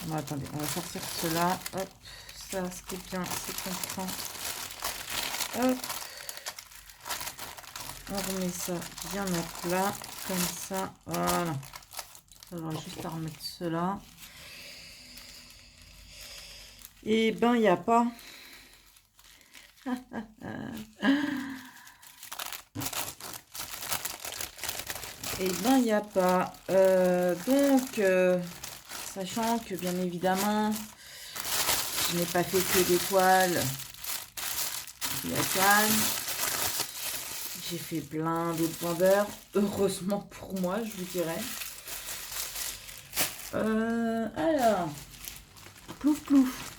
Bon, attendez, on va sortir cela. Hop, ça, ce qui est bien, c'est qu'on prend. Hop. On remet ça bien à plat, comme ça. Voilà. Ça va juste à remettre cela. Et ben, il n'y a pas. Eh bien, il n'y a pas. Sachant que, bien évidemment, je n'ai pas fait que des toiles. Il y a calme. J'ai fait plein d'autres vendeurs. Heureusement pour moi, je vous dirais. Alors, plouf plouf.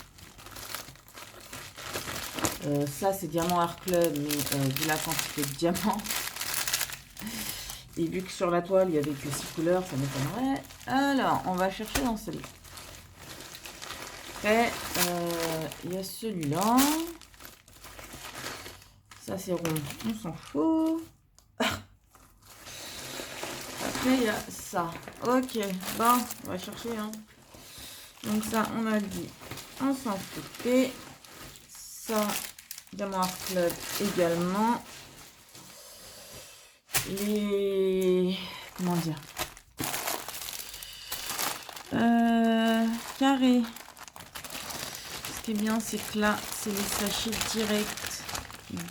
Ça, c'est Diamant Art Club, mais vu la quantité de diamants, et vu que sur la toile, il n'y avait que 6 couleurs, ça m'étonnerait. Alors, on va chercher dans celle-là. Après, il y a celui-là. Ça, c'est rond, on s'en fout. Après, il y a ça. Ok, bon, on va chercher. Hein. Donc ça, on a dit, on s'en foutait. Ça, Diamant Art Club également. Les... Comment dire, carré. Ce qui est bien, c'est que là, c'est les sachets directs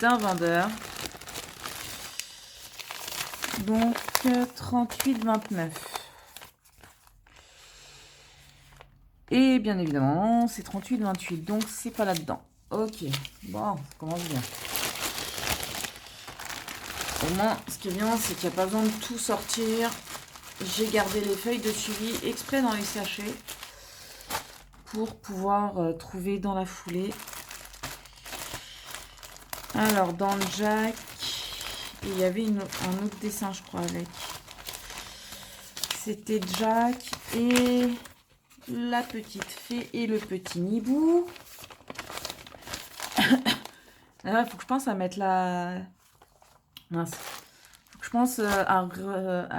d'un vendeur. Donc, 38,29. Et bien évidemment, c'est 38,28. Donc, c'est pas là-dedans. Ok. Bon, ça commence bien. Au moins, ce qui est bien, c'est qu'il n'y a pas besoin de tout sortir. J'ai gardé les feuilles de suivi exprès dans les sachets pour pouvoir trouver dans la foulée. Alors, dans le Jack, il y avait un autre dessin, je crois, avec. C'était Jack et la petite fée et le petit Nibou. Là, il faut que je pense à mettre la... Mince. Faut que je pense à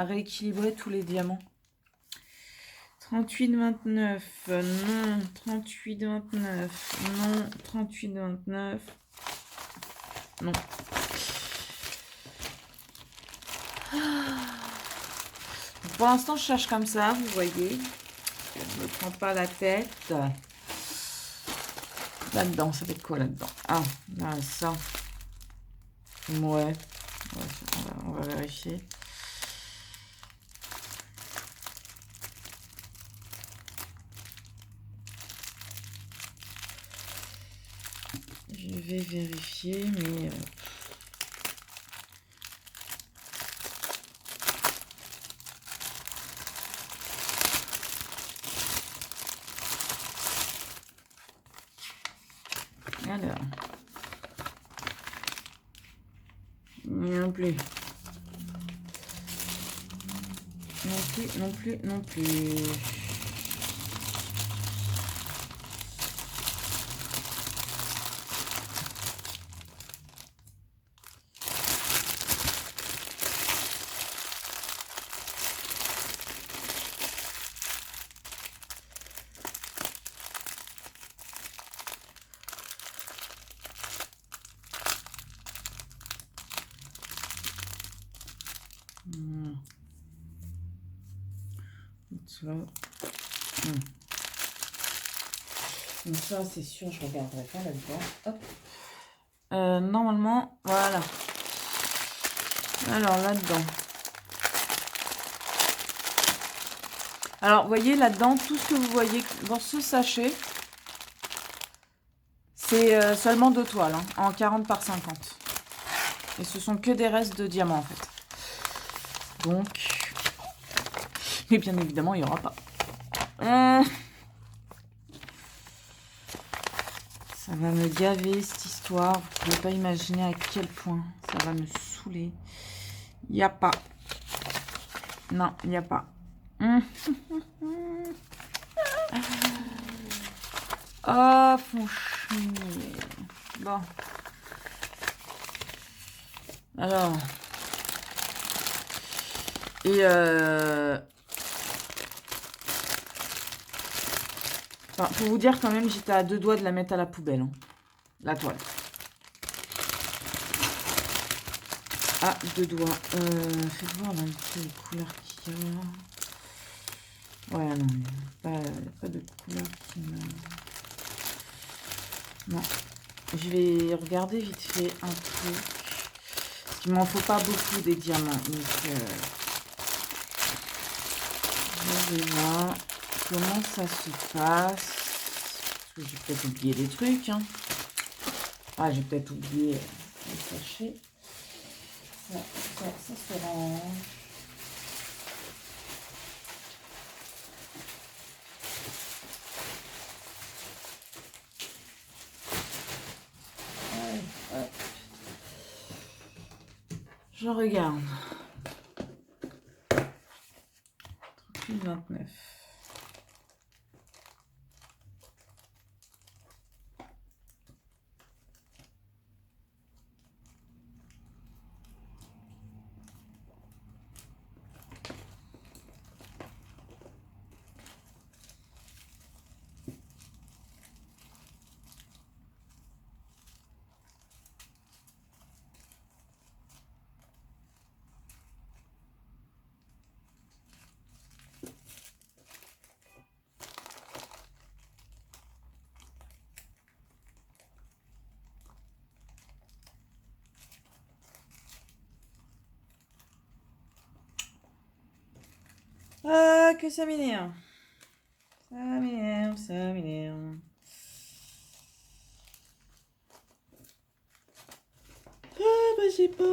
rééquilibrer tous les diamants. 38,29. Non. 38,29. Non. 38,29. Non. Pour l'instant, je cherche comme ça, vous voyez. Je ne me prends pas la tête. Là-dedans, ça fait quoi là-dedans? Ah, là, ça. Ouais. On va vérifier. Je vais vérifier, mais... Alors. Non plus. Non plus, non plus, non plus. Donc ça, c'est sûr, je regarderai pas là-dedans. Hop. Normalement, voilà. Alors, là-dedans. Alors, vous voyez, là-dedans, tout ce que vous voyez dans ce sachet, c'est seulement 2 toiles, hein, en 40 par 50. Et ce sont que des restes de diamants, en fait. Donc... Mais bien évidemment, il n'y aura pas. Ça va me gaver, cette histoire. Vous ne pouvez pas imaginer à quel point ça va me saouler. Il n'y a pas. Non, il n'y a pas. Oh, franchement. Bon. Alors. Et enfin, pour vous dire quand même, j'étais à 2 doigts de la mettre à la poubelle. Hein. La toile. À 2 doigts. Faites voir un petit peu les couleurs qu'il y a. Ouais, non, pas de couleurs qui me... Non. je vais regarder vite fait un truc. Parce qu'il m'en faut pas beaucoup des diamants. Donc, je vais voir comment ça se passe. Parce que j'ai peut-être oublié des trucs. Hein. Ah, j'ai peut-être oublié les sachets. Ça se range. Hop. Je regarde. 29. Ah, que ça m'énerve. Ça m'énerve, ça m'énerve. Ah, bah j'ai pas.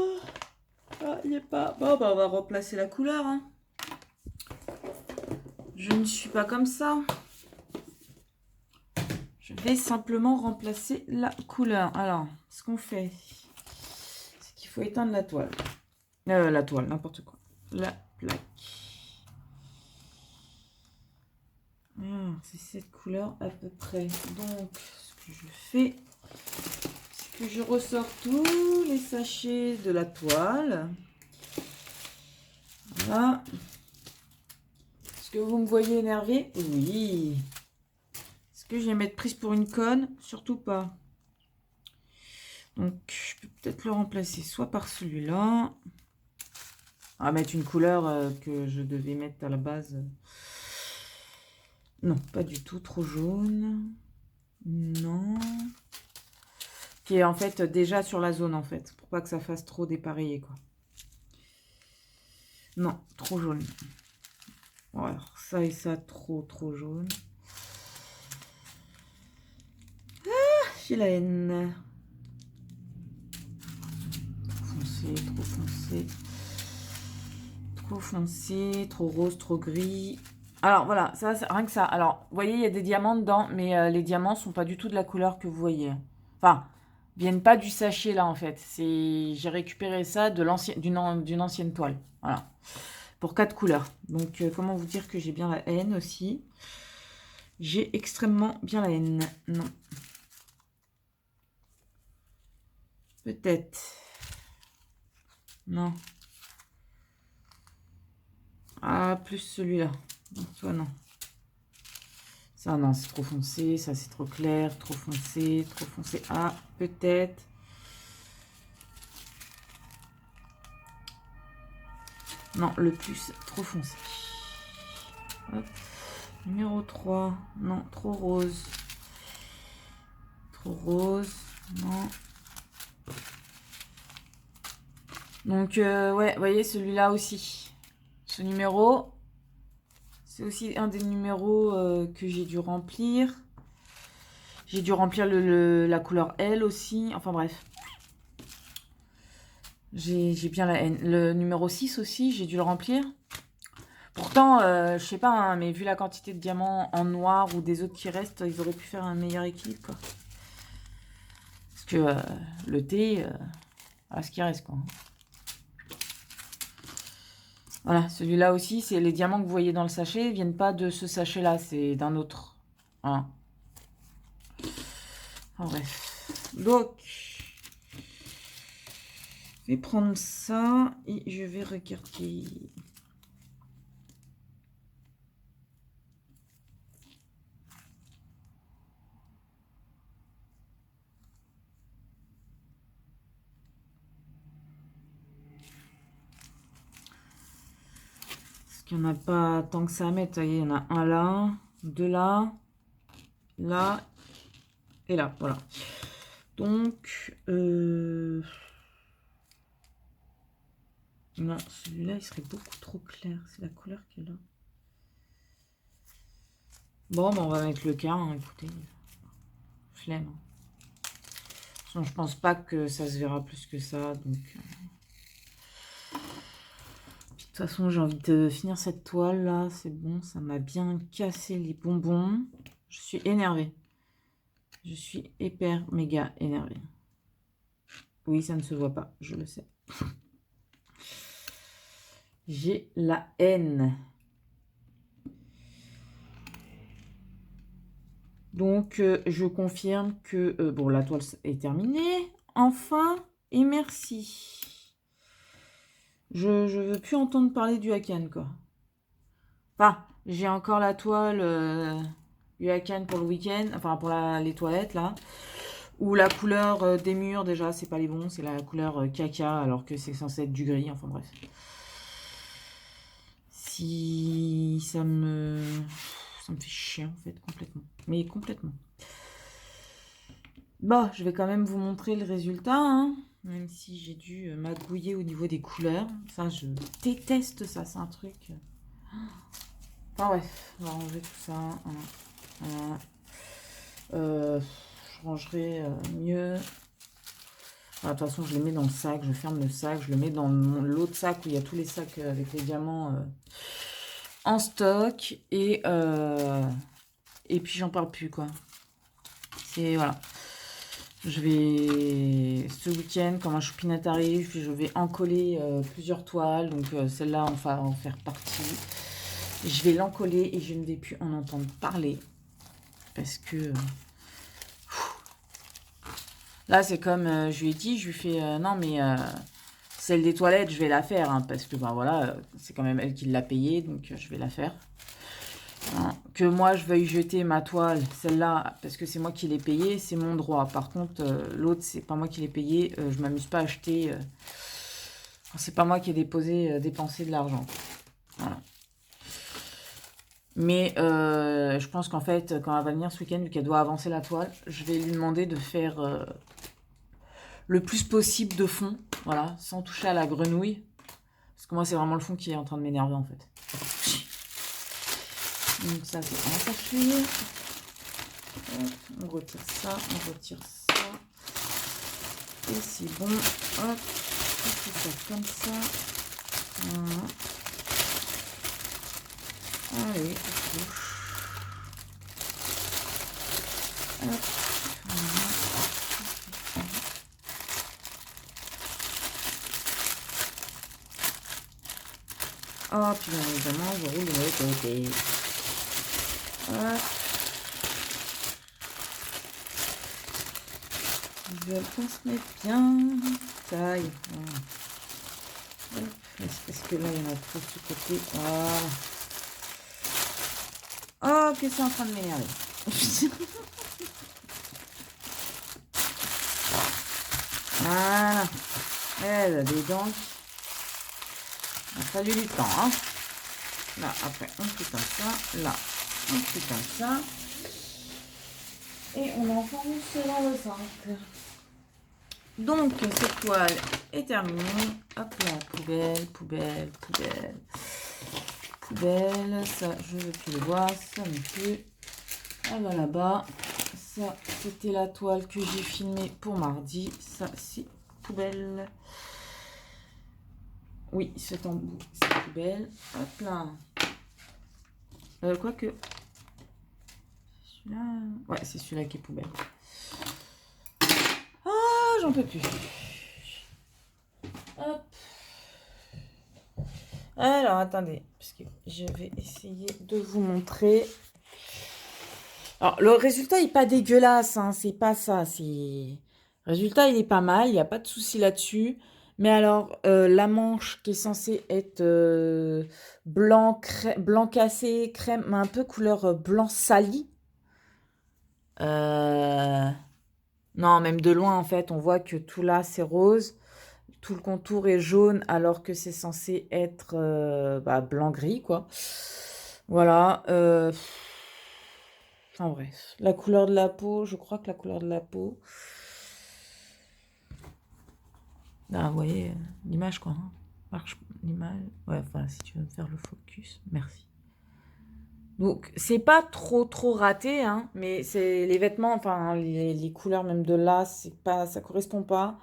Ah, il est pas. Bon, bah on va remplacer la couleur. Hein. Je ne suis pas comme ça. Je vais simplement remplacer la couleur. Alors, ce qu'on fait, c'est qu'il faut éteindre la toile. La toile, n'importe quoi. La plaque. C'est cette couleur à peu près. Donc, ce que je fais, c'est que je ressors tous les sachets de la toile. Voilà. Est-ce que vous me voyez énervé? Oui. Est-ce que je vais mettre prise pour une conne? Surtout pas. Donc, je peux peut-être le remplacer soit par celui-là. On va mettre une couleur que je devais mettre à la base. Non, pas du tout. Trop jaune. Non. Qui est en fait déjà sur la zone, en fait. Pour pas que ça fasse trop dépareillé, quoi. Non, trop jaune. Bon, alors, ça et ça, trop jaune. Ah, j'ai la haine. Trop foncé, trop foncé. Trop foncé, trop rose, trop gris. Alors, voilà, ça, rien que ça. Alors, vous voyez, il y a des diamants dedans, mais les diamants sont pas du tout de la couleur que vous voyez. Enfin, viennent pas du sachet, là, en fait. J'ai récupéré ça d'une ancienne toile. Voilà. Pour 4 couleurs. Donc, comment vous dire que j'ai bien la haine aussi? J'ai extrêmement bien la haine. Non. Peut-être. Non. Ah, plus celui-là. Toi, non. Ça, non, c'est trop foncé. Ça, c'est trop clair. Trop foncé. Trop foncé. Ah, peut-être. Non, le plus, trop foncé. Hop. Numéro 3. Non, trop rose. Trop rose. Non. Donc, ouais, vous voyez, celui-là aussi. Ce numéro, c'est aussi un des numéros que j'ai dû remplir. J'ai dû remplir la couleur L aussi. Enfin, bref. J'ai bien la haine. Le numéro 6 aussi, j'ai dû le remplir. Pourtant, je sais pas, hein, mais vu la quantité de diamants en noir ou des autres qui restent, ils auraient pu faire un meilleur équilibre, quoi. Parce que le thé, voilà ce qui reste, quoi. Voilà, celui-là aussi, c'est les diamants que vous voyez dans le sachet, ne viennent pas de ce sachet-là, c'est d'un autre. Voilà. En bref. Donc, je vais prendre ça et je vais regarder. Parce qu'il n'y en a pas tant que ça à mettre. Vous voyez, il y en a un là, deux là, là et là. Voilà. Donc, non, celui-là, il serait beaucoup trop clair. C'est la couleur qu'elle a. Bon, bah, on va mettre le cas, hein, écoutez. Flemme. Sinon, je pense pas que ça se verra plus que ça, donc... De toute façon, j'ai envie de finir cette toile, là. C'est bon, ça m'a bien cassé les bonbons. Je suis énervée. Je suis hyper méga énervée. Oui, ça ne se voit pas, je le sais. J'ai la haine. Donc, je confirme que... bon, la toile est terminée. Enfin, et merci. Je veux plus entendre parler du Hakan, quoi. Enfin, j'ai encore la toile du Hakan pour le week-end. Enfin, pour les toilettes, là. Ou la couleur des murs, déjà, c'est pas les bons. C'est la couleur caca, alors que c'est censé être du gris. Enfin, bref. Si ça me fait chier, en fait, complètement. Mais complètement. Bon, je vais quand même vous montrer le résultat, hein, même si j'ai dû m'agouiller au niveau des couleurs. Ça, je déteste ça, c'est un truc. Enfin bref, on va ranger tout ça. Je rangerai mieux. De toute façon, je les mets dans le sac, je ferme le sac, je le mets dans l'autre sac où il y a tous les sacs avec les diamants en stock. Et puis, j'en parle plus, quoi. C'est, voilà. Je vais, ce week-end, quand ma choupinette arrive, je vais encoller plusieurs toiles. Donc, celle-là, on va en faire partie. Je vais l'encoller et je ne vais plus en entendre parler. Parce que... là, c'est comme je lui ai dit, je lui fais non, mais celle des toilettes, je vais la faire. Hein, parce que, ben voilà, c'est quand même elle qui l'a payée. Donc, je vais la faire. Hein, que moi, je veuille jeter ma toile, celle-là, parce que c'est moi qui l'ai payée, c'est mon droit. Par contre, l'autre, c'est pas moi qui l'ai payée. Je m'amuse pas à acheter... c'est pas moi qui ai dépensé de l'argent. Voilà. Mais je pense qu'en fait, quand elle va venir ce week-end, vu qu'elle doit avancer la toile, je vais lui demander de faire le plus possible de fond, voilà, sans toucher à la grenouille. Parce que moi, c'est vraiment le fond qui est en train de m'énerver, en fait. Donc ça, c'est commence à cuire. On retire ça, on retire ça. Et c'est bon. Hop, on fait ça comme ça. Voilà. Allez, on touche. Hop, voilà. Oh, puis bien évidemment, je roule de l'autre côté. Hop. Je veux qu'on se mette bien. Taille. Voilà. Parce que là, il y en a trop de ce côté. Voilà. Oh, que c'est en train de m'énerver. Voilà. Elle a des dents. Il a fallu du temps, hein. Là, après, on fait comme ça. Là, on fait comme ça. Et on enfonce dans le centre. Donc, cette toile est terminée. Hop là, poubelle, poubelle, poubelle. Poubelle, ça, je ne veux plus le voir, ça non plus. Elle va là-bas. Ça, c'était la toile que j'ai filmée pour mardi. Ça, c'est poubelle. Oui, cet embout, c'est poubelle. Hop là. Quoique. Celui-là. Ouais, c'est celui-là qui est poubelle. Ah, j'en peux plus. Hop. Alors, attendez, parce que je vais essayer de vous montrer. Alors, le résultat n'est pas dégueulasse, hein, c'est pas ça. Le résultat, il est pas mal, il n'y a pas de souci là-dessus. Mais alors, la manche qui est censée être blanc, blanc cassé, crème, un peu couleur blanc sali. Non, même de loin, en fait, on voit que tout là, c'est rose. Tout le contour est jaune, alors que c'est censé être blanc-gris, quoi. Voilà. Enfin bref, la couleur de la peau, je crois que la couleur de la peau, Là, vous voyez l'image, quoi. Hein. Marche l'image. Ouais, enfin, si tu veux me faire le focus, merci. Donc, c'est pas trop raté, hein, mais c'est les vêtements, enfin, les couleurs même de là, c'est pas, ça correspond pas.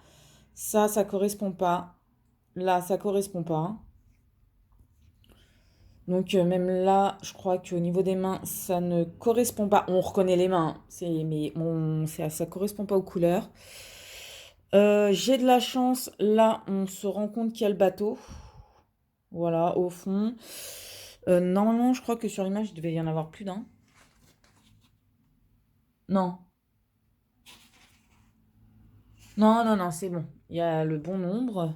Ça correspond pas. Là, ça correspond pas. Donc, même là, je crois qu'au niveau des mains, ça ne correspond pas. On reconnaît les mains, hein, mais ça correspond pas aux couleurs. J'ai de la chance. Là, on se rend compte qu'il y a le bateau. Voilà, au fond. Normalement, je crois que sur l'image, il devait y en avoir plus d'un. Non. Non, c'est bon. Il y a le bon nombre.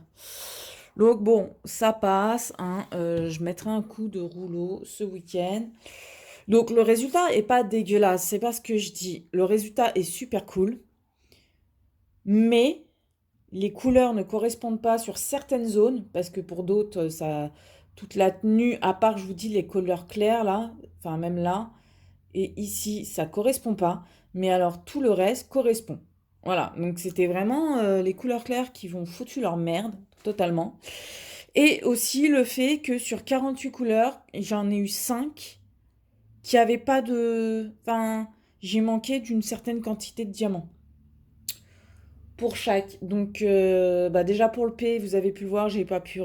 Donc bon, ça passe. Hein. Je mettrai un coup de rouleau ce week-end. Donc le résultat est pas dégueulasse. C'est pas ce que je dis. Le résultat est super cool. Mais les couleurs ne correspondent pas sur certaines zones. Parce que pour d'autres, ça, toute la tenue, à part, je vous dis, les couleurs claires là. Enfin, même là. Et ici, ça correspond pas. Mais alors, tout le reste correspond. Voilà, donc c'était vraiment les couleurs claires qui vont foutu leur merde, totalement. Et aussi le fait que sur 48 couleurs, j'en ai eu 5 qui avaient pas de... Enfin, j'ai manqué d'une certaine quantité de diamants pour chaque. Donc, bah déjà pour le P, vous avez pu le voir, j'ai pas pu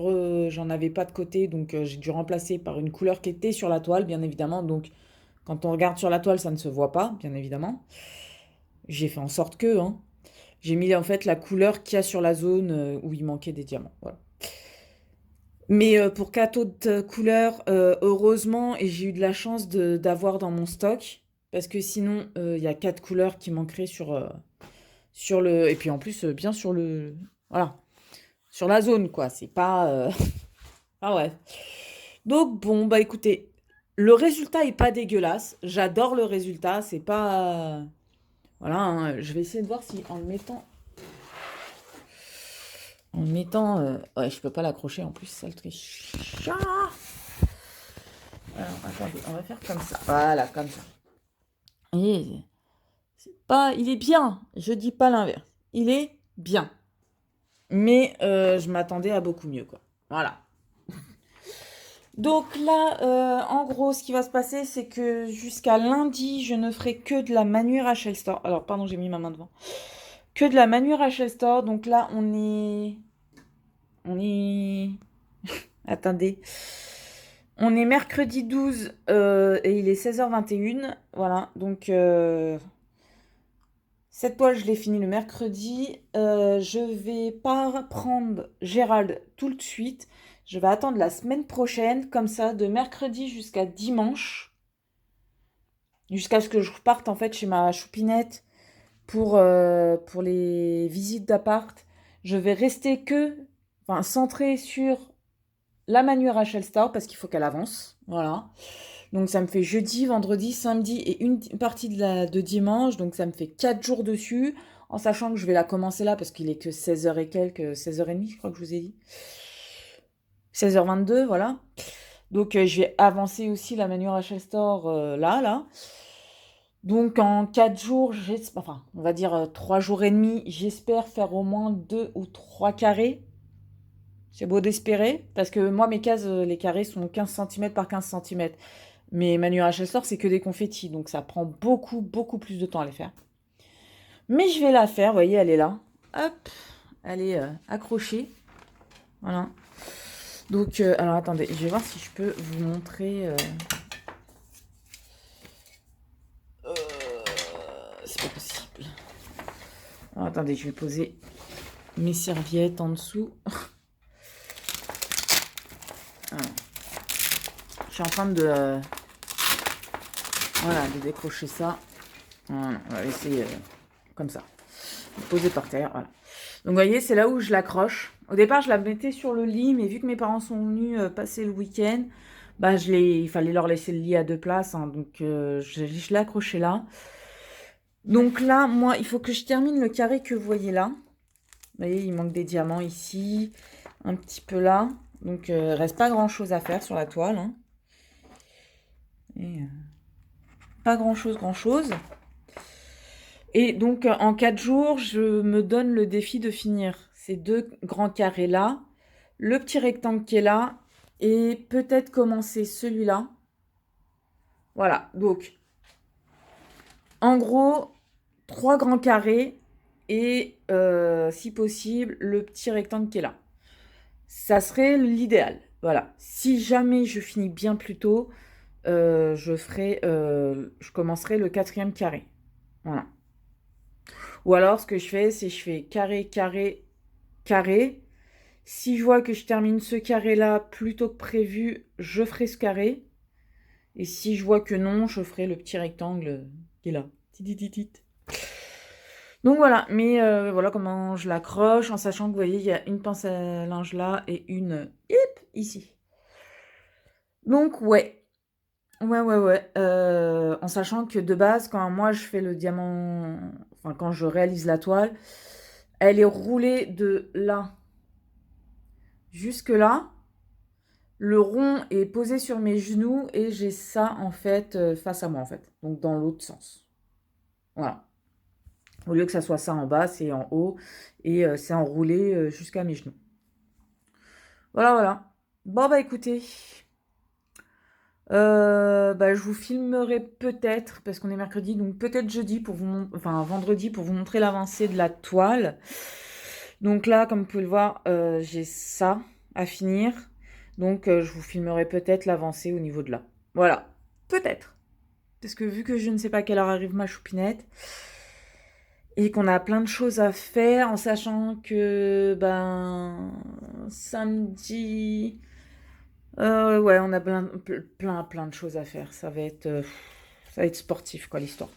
j'en avais pas de côté, donc j'ai dû remplacer par une couleur qui était sur la toile, bien évidemment. Donc, quand on regarde sur la toile, ça ne se voit pas, bien évidemment. J'ai fait en sorte que, hein. J'ai mis en fait la couleur qu'il y a sur la zone où il manquait des diamants. Voilà. Mais pour 4 autres couleurs, heureusement, et j'ai eu de la chance d'avoir dans mon stock, parce que sinon, il y a 4 couleurs qui manqueraient sur le... Et puis en plus, bien sur le... Voilà. Sur la zone, quoi. C'est pas... Ah ouais. Donc bon, bah écoutez, le résultat est pas dégueulasse. J'adore le résultat. C'est pas... Voilà, hein. Je vais essayer de voir si en le mettant... En le mettant... Ouais, je peux pas l'accrocher en plus, ça le triche. Ah, alors, attendez, on va faire comme ça. Voilà, comme ça. Et c'est pas... Il est bien, je dis pas l'inverse. Il est bien. Mais je m'attendais à beaucoup mieux, quoi. Voilà. Donc là, en gros, ce qui va se passer, c'est que jusqu'à lundi, je ne ferai que de la Manu Rachel Store. Alors, pardon, j'ai mis ma main devant. Que de la Manu Rachel Store. Donc là, on est... On est... Attendez. On est mercredi 12 et il est 16h21. Voilà, donc cette toile, je l'ai finie le mercredi. Je vais pas prendre Gérald tout de suite. Je vais attendre la semaine prochaine, comme ça, de mercredi jusqu'à dimanche. Jusqu'à ce que je reparte en fait chez ma choupinette pour les visites d'appart. Je vais rester enfin, centrée sur la Manu Rachel Star parce qu'il faut qu'elle avance. Voilà. Donc ça me fait jeudi, vendredi, samedi et une partie de dimanche. Donc ça me fait 4 jours dessus. En sachant que je vais la commencer là parce qu'il est que 16h et quelques, 16h30 je crois que je vous ai dit. 16h22, voilà. Donc je vais avancer aussi la Manu Rachel Store là. Donc en 4 jours, enfin on va dire 3 jours et demi, j'espère faire au moins 2 ou 3 carrés. C'est beau d'espérer, parce que moi, mes cases, les carrés sont 15 cm par 15 cm. Mais Manu Rachel Store, c'est que des confettis, donc ça prend beaucoup plus de temps à les faire. Mais je vais la faire, vous voyez, elle est là. Hop, elle est accrochée. Voilà. Donc, alors attendez, je vais voir si je peux vous montrer... c'est pas possible. Alors, attendez, je vais poser mes serviettes en dessous. Alors, je suis en train de... voilà, de décrocher ça. Voilà, on va laisser comme ça. Poser par terre, voilà. Donc vous voyez, c'est là où je l'accroche. Au départ, je la mettais sur le lit, mais vu que mes parents sont venus passer le week-end, bah il fallait leur laisser le lit à 2 places, hein, donc je l'ai accroché là. Donc là, moi, il faut que je termine le carré que vous voyez là. Vous voyez, il manque des diamants ici, un petit peu là. Donc, reste pas grand-chose à faire sur la toile. Hein. Et, pas grand-chose. Et donc, en 4 jours, je me donne le défi de finir ces deux grands carrés-là, le petit rectangle qui est là, et peut-être commencer celui-là. Voilà, donc, en gros, 3 grands carrés et, si possible, le petit rectangle qui est là. Ça serait l'idéal, voilà. Si jamais je finis bien plus tôt, je commencerai le 4e carré. Voilà. Ou alors, ce que je fais, c'est je fais carré, carré, carré. Si je vois que je termine ce carré-là plus tôt que prévu, je ferai ce carré. Et si je vois que non, je ferai le petit rectangle qui est là. Tititit. Donc voilà, mais voilà comment je l'accroche, en sachant que vous voyez, il y a une pince à linge là et une ici. Donc ouais, ouais. En sachant que de base, quand moi je fais le diamant, enfin quand je réalise la toile, elle est roulée de là jusque là. Le rond est posé sur mes genoux et j'ai ça en fait face à moi en fait, donc dans l'autre sens. Voilà. Au lieu que ça soit ça en bas, c'est en haut et c'est enroulé jusqu'à mes genoux. Voilà. Bon bah écoutez, je vous filmerai peut-être, parce qu'on est mercredi, donc peut-être jeudi pour vous, enfin vendredi pour vous montrer l'avancée de la toile. Donc là, comme vous pouvez le voir, j'ai ça à finir. Donc je vous filmerai peut-être l'avancée au niveau de là. Voilà, peut-être. Parce que vu que je ne sais pas à quelle heure arrive ma choupinette, et qu'on a plein de choses à faire, en sachant que, samedi... ouais, on a plein de choses à faire. Ça va être sportif, quoi, l'histoire.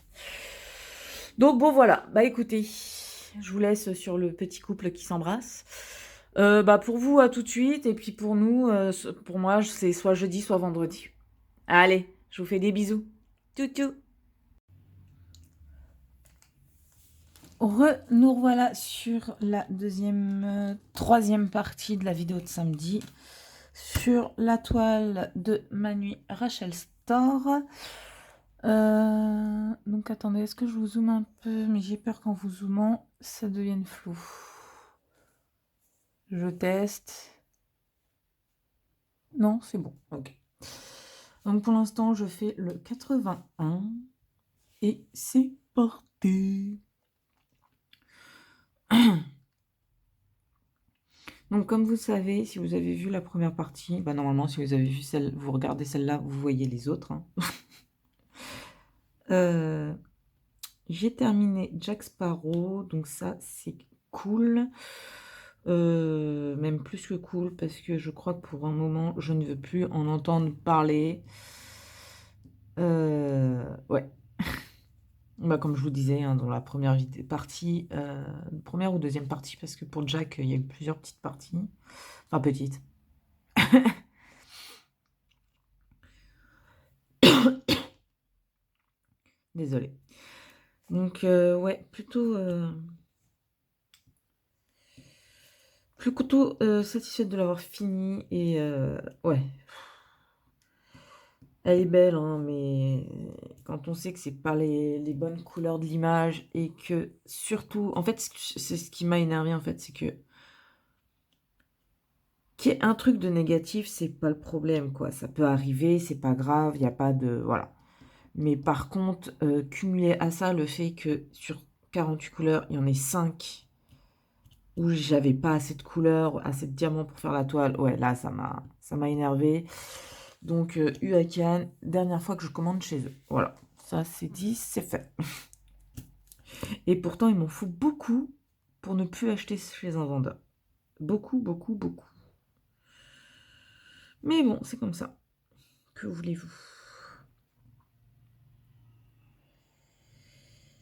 Donc bon, voilà. Bah écoutez, je vous laisse sur le petit couple qui s'embrasse. Pour vous, à tout de suite. Et puis pour nous, pour moi, c'est soit jeudi, soit vendredi. Allez, je vous fais des bisous. Toutou. Nous revoilà sur la troisième partie de la vidéo de samedi sur la toile de Manu Rachel Store. Donc attendez, est-ce que je vous zoome un peu? Mais j'ai peur qu'en vous zoomant, ça devienne flou. Je teste. Non, c'est bon. Ok. Donc pour l'instant, je fais le 81 et c'est parti. Donc, comme vous savez, si vous avez vu la première partie, normalement, si vous avez vu celle, vous regardez celle-là, vous voyez les autres. Hein. J'ai terminé Jack Sparrow, donc ça, c'est cool. Même plus que cool, parce que je crois que pour un moment, je ne veux plus en entendre parler. Ouais. Comme je vous disais, hein, dans la première partie, première ou deuxième partie, parce que pour Jack, il y a eu plusieurs petites parties. Enfin, petites. Désolée. Donc, ouais, plutôt satisfaite de l'avoir fini. Et ouais, elle est belle, hein, mais quand on sait que c'est pas les bonnes couleurs de l'image et que surtout, en fait, c'est ce qui m'a énervé, en fait, c'est que qu'il y ait un truc de négatif, c'est pas le problème, quoi. Ça peut arriver, c'est pas grave, il n'y a pas de... Voilà. Mais par contre, cumuler à ça le fait que sur 48 couleurs, il y en ait 5 où j'avais pas assez de couleurs, assez de diamants pour faire la toile, ouais, là, ça m'a énervé. Donc, Huacan, dernière fois que je commande chez eux. Voilà, ça, c'est dit, c'est fait. Et pourtant, il m'en faut beaucoup pour ne plus acheter chez un vendeur. Beaucoup. Mais bon, c'est comme ça. Que voulez-vous?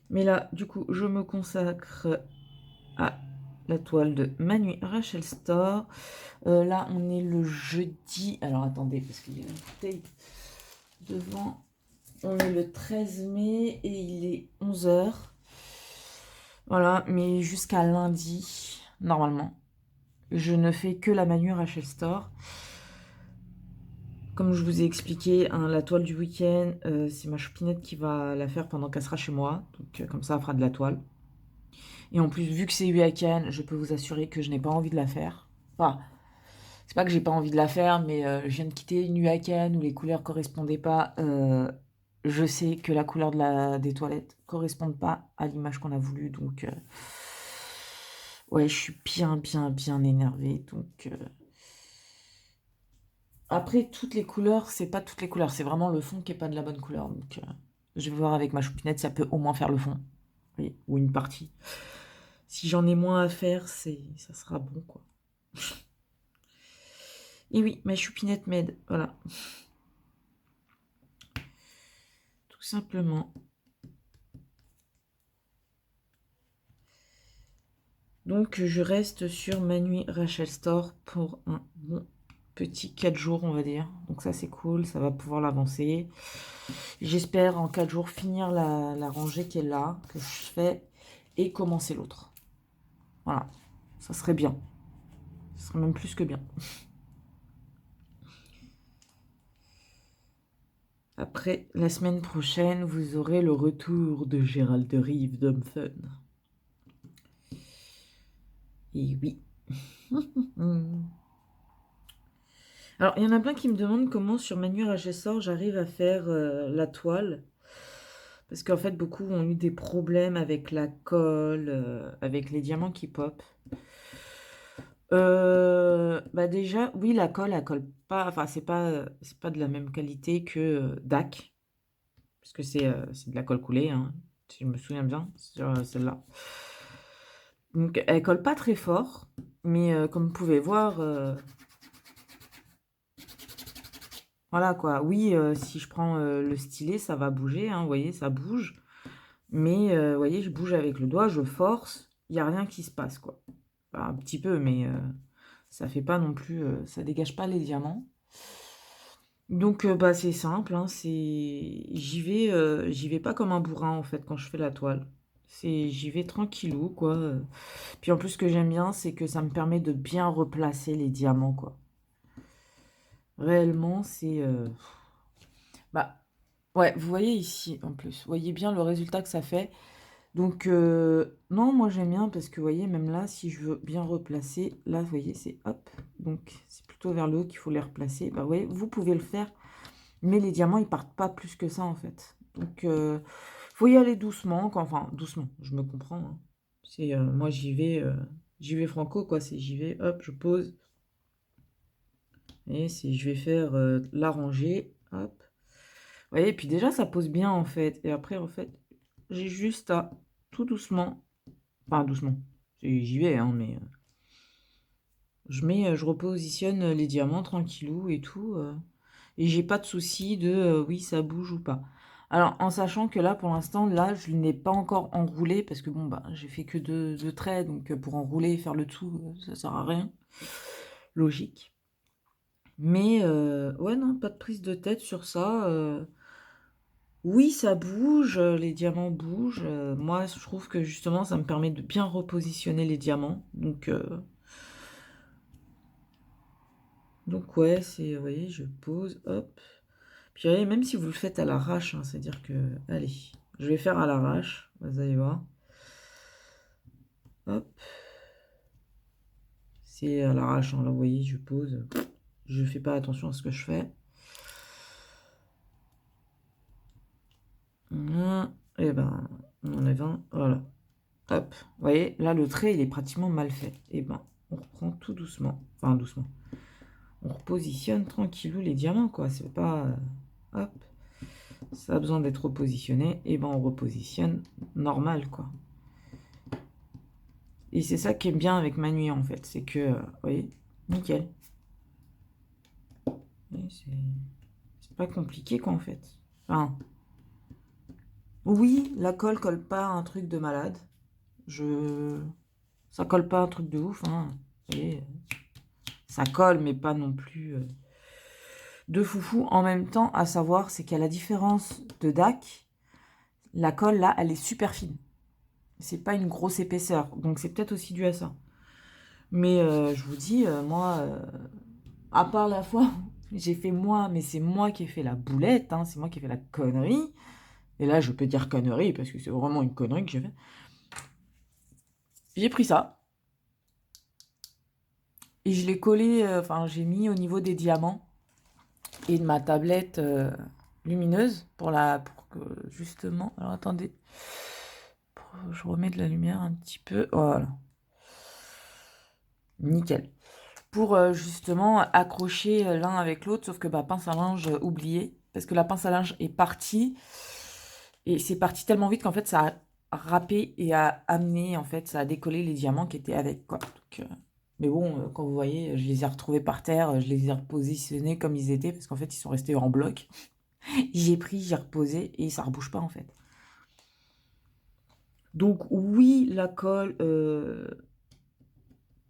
Mais là, du coup, je me consacre à la toile de Manu Rachel Store. Là, on est le jeudi. Alors, attendez, parce qu'il y a une bouteille devant. On est le 13 mai et il est 11h. Voilà, mais jusqu'à lundi, normalement, je ne fais que la Manu Rachel Store. Comme je vous ai expliqué, hein, la toile du week-end, c'est ma choupinette qui va la faire pendant qu'elle sera chez moi. Donc, comme ça, elle fera de la toile. Et en plus, vu que c'est Huacan, je peux vous assurer que je n'ai pas envie de la faire. Enfin, c'est pas que j'ai pas envie de la faire, mais je viens de quitter une Huacan où les couleurs correspondaient pas. Je sais que la couleur des toilettes correspond pas à l'image qu'on a voulu, donc ouais, je suis bien énervée. Donc après, toutes les couleurs, c'est pas toutes les couleurs, c'est vraiment le fond qui est pas de la bonne couleur. Donc je vais voir avec ma choupinette si ça peut au moins faire le fond, oui, ou une partie. Si j'en ai moins à faire, ça sera bon, quoi. Et oui, ma choupinette m'aide, voilà. Tout simplement. Donc, je reste sur Manui Rachel Store pour un bon petit 4 jours, on va dire. Donc ça, c'est cool, ça va pouvoir l'avancer. J'espère en 4 jours finir la rangée qui est là, que je fais, et commencer l'autre. Voilà, ça serait bien. Ça serait même plus que bien. Après, la semaine prochaine, vous aurez le retour de Gérald de Rive d'Homme Fun. Et oui. Alors, il y en a plein qui me demandent comment sur Manu Rachessor j'arrive à faire la toile. Parce qu'en fait, beaucoup ont eu des problèmes avec la colle, avec les diamants qui pop. Bah déjà, oui, la colle, elle colle pas. Enfin, c'est pas de la même qualité que DAC. Parce que c'est de la colle coulée, hein, si je me souviens bien, sur celle-là. Donc, elle colle pas très fort. Mais comme vous pouvez voir, voilà quoi. Oui, si je prends le stylet, ça va bouger, hein, vous voyez, ça bouge. Mais vous voyez, je bouge avec le doigt, je force, il n'y a rien qui se passe, quoi. Enfin, un petit peu, mais ça fait pas non plus, ça dégage pas les diamants. Donc bah c'est simple, hein, j'y vais pas comme un bourrin en fait quand je fais la toile. J'y vais tranquillou, quoi. Puis en plus, ce que j'aime bien, c'est que ça me permet de bien replacer les diamants, quoi. Réellement, bah, ouais, vous voyez ici, en plus, vous voyez bien le résultat que ça fait. Donc, non, moi j'aime bien parce que, vous voyez, même là, si je veux bien replacer, là, vous voyez, c'est hop. Donc, c'est plutôt vers le haut qu'il faut les replacer. Bah, vous voyez, vous pouvez le faire, mais les diamants, ils partent pas plus que ça, en fait. Donc, faut y aller doucement, quoi. Enfin, doucement, je me comprends, hein. Moi, j'y vais franco, quoi. J'y vais, hop, je pose. Et si je vais faire la rangée, hop. Vous voyez, et puis déjà, ça pose bien, en fait. Et après, en fait, j'ai juste à tout doucement, enfin doucement, j'y vais, hein, mais je repositionne les diamants tranquillou et tout, et j'ai pas de souci de oui, ça bouge ou pas. Alors, en sachant que là, pour l'instant, là, je n'ai pas encore enroulé parce que bon, bah, j'ai fait que deux traits, donc pour enrouler et faire le tout, ça sert à rien. Logique. Mais ouais, non, pas de prise de tête sur ça. Oui, ça bouge, les diamants bougent. Moi, je trouve que justement, ça me permet de bien repositionner les diamants. Donc ouais, vous voyez, je pose, hop. Puis vous voyez, même si vous le faites à l'arrache, hein, c'est-à-dire que, allez, je vais faire à l'arrache, vous allez voir. Hop, c'est à l'arrache, hein, là, vous voyez, je pose. Je fais pas attention à ce que je fais. Et ben, on enlève un, voilà. Hop, vous voyez, là, le trait, il est pratiquement mal fait. Et ben, on reprend tout doucement. Enfin, doucement. On repositionne tranquillou les diamants, quoi. C'est pas... hop, ça a besoin d'être repositionné. Et ben, on repositionne normal, quoi. Et c'est ça qui est bien avec ma nuit, en fait. C'est que, vous voyez, nickel. C'est pas compliqué, quoi, en fait. Enfin, oui, la colle colle pas un truc de malade. Ça colle pas un truc de ouf, hein. Vous voyez, ça colle, mais pas non plus de foufou. En même temps, à savoir, c'est qu'à la différence de DAC, la colle, là, elle est super fine. C'est pas une grosse épaisseur. Donc, c'est peut-être aussi dû à ça. Mais je vous dis, moi, à part la fois, j'ai fait moi, mais c'est moi qui ai fait la boulette, hein, c'est moi qui ai fait la connerie. Et là, je peux dire connerie, parce que c'est vraiment une connerie que j'ai fait. J'ai pris ça et je l'ai collé, enfin j'ai mis au niveau des diamants et de ma tablette lumineuse pour que justement, alors attendez, je remets de la lumière un petit peu, voilà, nickel. Pour justement accrocher l'un avec l'autre, sauf que bah, pince à linge oublié, parce que la pince à linge est partie, et c'est parti tellement vite qu'en fait ça a râpé et a amené, en fait, ça a décollé les diamants qui étaient avec, quoi. Donc, mais bon, quand vous voyez, je les ai retrouvés par terre, je les ai repositionnés comme ils étaient, parce qu'en fait ils sont restés en bloc. J'ai pris, j'ai reposé, et ça rebouge pas en fait. Donc oui, la colle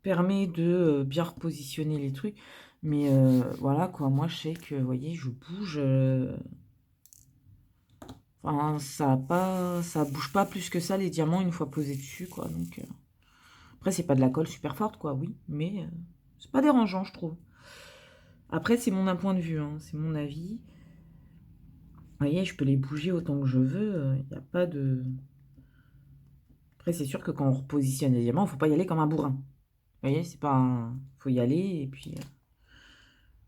permet de bien repositionner les trucs. Mais voilà quoi, moi je sais que, vous voyez, je bouge. Enfin, ça bouge pas plus que ça les diamants une fois posés dessus quoi. Donc après, c'est pas de la colle super forte quoi, oui, mais c'est pas dérangeant, je trouve. Après, c'est mon point de vue, hein, c'est mon avis. Vous voyez, je peux les bouger autant que je veux, il n'y a pas de. Après, c'est sûr que quand on repositionne les diamants, faut pas y aller comme un bourrin. Vous voyez, c'est pas un. Faut y aller et puis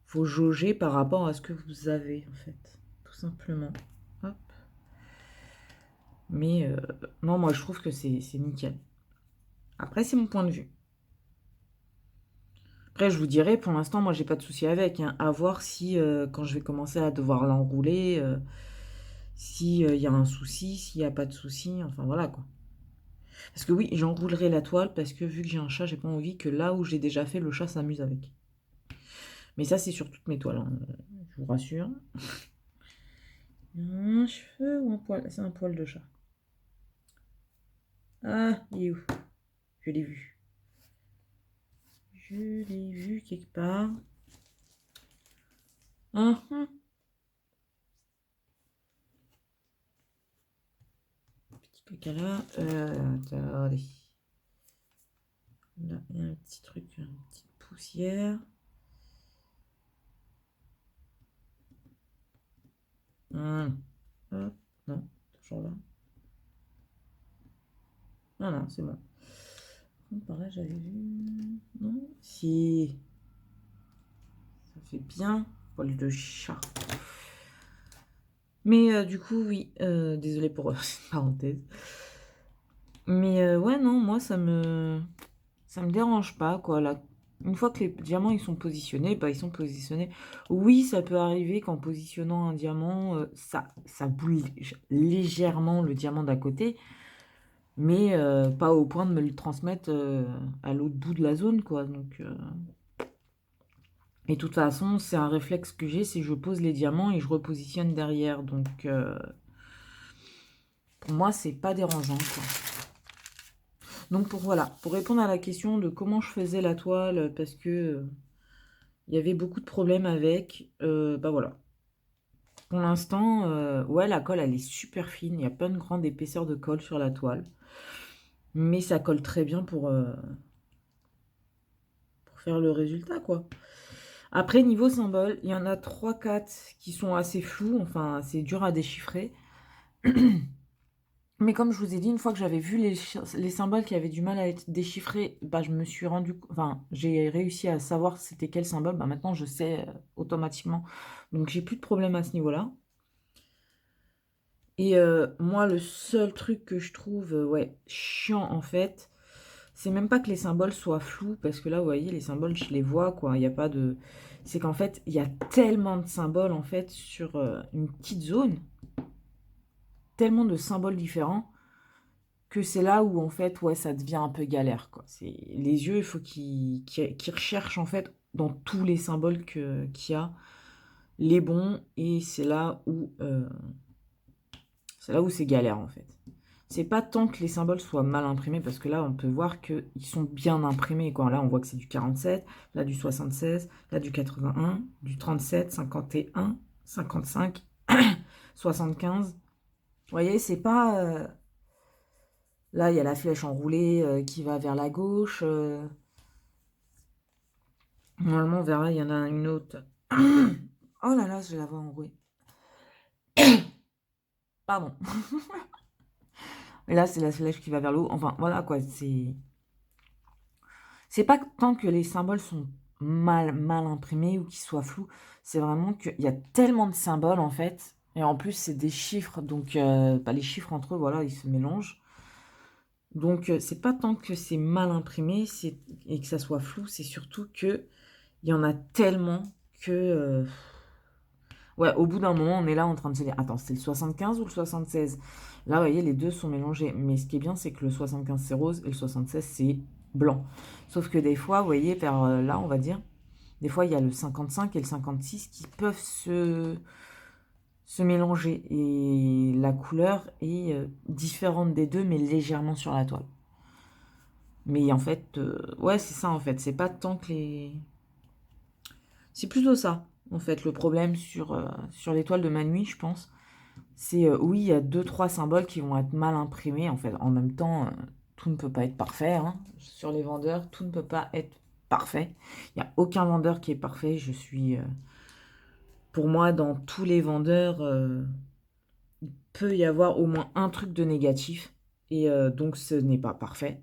faut jauger par rapport à ce que vous avez, en fait, tout simplement. Hop. Mais non, moi, je trouve que c'est nickel. Après, c'est mon point de vue. Après, je vous dirai, pour l'instant, moi, j'ai pas de souci avec, hein. À voir si, quand je vais commencer à devoir l'enrouler, s'il y a un souci, s'il n'y a pas de souci, enfin, voilà, quoi. Parce que oui, j'enroulerai la toile, parce que vu que j'ai un chat, j'ai pas envie que là où j'ai déjà fait, le chat s'amuse avec. Mais ça, c'est sur toutes mes toiles, hein, je vous rassure. Un cheveu ou un poil? C'est un poil de chat. Ah, il est où? Je l'ai vu. Je l'ai vu quelque part. Ah, ah. Petit caca là. Attendez. Là, il y a un petit truc, une petite poussière. Hop, non, toujours là. Ah non, c'est bon. Par là, j'avais vu. Non, si. Ça fait bien. Poil de chat. Mais du coup, oui. Désolée pour cette parenthèse. Mais ouais, non, moi, ça me dérange pas, quoi. Là, une fois que les diamants ils sont positionnés, bah ils sont positionnés. Oui, ça peut arriver qu'en positionnant un diamant, ça bouge légèrement le diamant d'à côté, mais pas au point de me le transmettre à l'autre bout de la zone, quoi. Donc, et de toute façon, c'est un réflexe que j'ai, c'est je pose les diamants et je repositionne derrière. Donc, pour moi, c'est pas dérangeant, quoi. Donc voilà, pour répondre à la question de comment je faisais la toile, parce que il y avait beaucoup de problèmes avec, bah voilà. Pour l'instant, ouais, la colle, elle est super fine. Il n'y a pas une grande épaisseur de colle sur la toile. Mais ça colle très bien pour faire le résultat, quoi. Après, niveau symbole, il y en a trois quatre qui sont assez flous. Enfin, c'est dur à déchiffrer. Mais comme je vous ai dit, une fois que j'avais vu les symboles qui avaient du mal à être déchiffrés, bah, je me suis rendu... Enfin, j'ai réussi à savoir c'était quel symbole. Bah, maintenant, je sais automatiquement. Donc, j'ai plus de problème à ce niveau-là. Et moi, le seul truc que je trouve ouais, chiant, en fait, c'est même pas que les symboles soient flous, parce que là, vous voyez, les symboles, je les vois, quoi. Il n'y a pas de... C'est qu'en fait, il y a tellement de symboles, en fait, sur une petite zone, tellement de symboles différents, que c'est là où, en fait, ouais, ça devient un peu galère, quoi. Les yeux, il faut qu'ils recherchent, en fait, dans tous les symboles qu'il y a, les bons, et c'est là où c'est galère, en fait. C'est pas tant que les symboles soient mal imprimés, parce que là, on peut voir qu'ils sont bien imprimés, quoi. Là, on voit que c'est du 47, là, du 76, là, du 81, du 37, 51, 55, 75. Vous voyez, c'est pas... Là, il y a la flèche enroulée qui va vers la gauche. Normalement, vers là, il y en a une autre. Oh là là, je la vois enrouée. Pardon. Et là, c'est la flèche qui va vers le haut. Enfin, voilà, quoi, c'est... C'est pas tant que les symboles sont mal imprimés ou qu'ils soient flous, c'est vraiment qu'il y a tellement de symboles, en fait, et en plus, c'est des chiffres, donc bah, les chiffres entre eux, voilà, ils se mélangent. Donc, c'est pas tant que c'est mal imprimé et que ça soit flou, c'est surtout qu'il y en a tellement que, ouais, au bout d'un moment, on est là en train de se dire: «Attends, c'est le 75 ou le 76?» Là, vous voyez, les 2 sont mélangés, mais ce qui est bien, c'est que le 75 c'est rose et le 76 c'est blanc. Sauf que des fois, vous voyez, vers, là, on va dire, des fois, il y a le 55 et le 56 qui peuvent se mélanger et la couleur est, différente des 2 mais légèrement sur la toile. Mais en fait, ouais, c'est ça, en fait, c'est pas tant que les c'est plutôt ça, en fait, le problème sur les toiles de Manui, je pense. C'est, oui, il y a deux trois symboles qui vont être mal imprimés, en fait. En même temps, tout ne peut pas être parfait, hein. Sur les vendeurs, tout ne peut pas être parfait. Il n'y a aucun vendeur qui est parfait. Je suis, pour moi, dans tous les vendeurs, il peut y avoir au moins un truc de négatif. Et donc, ce n'est pas parfait.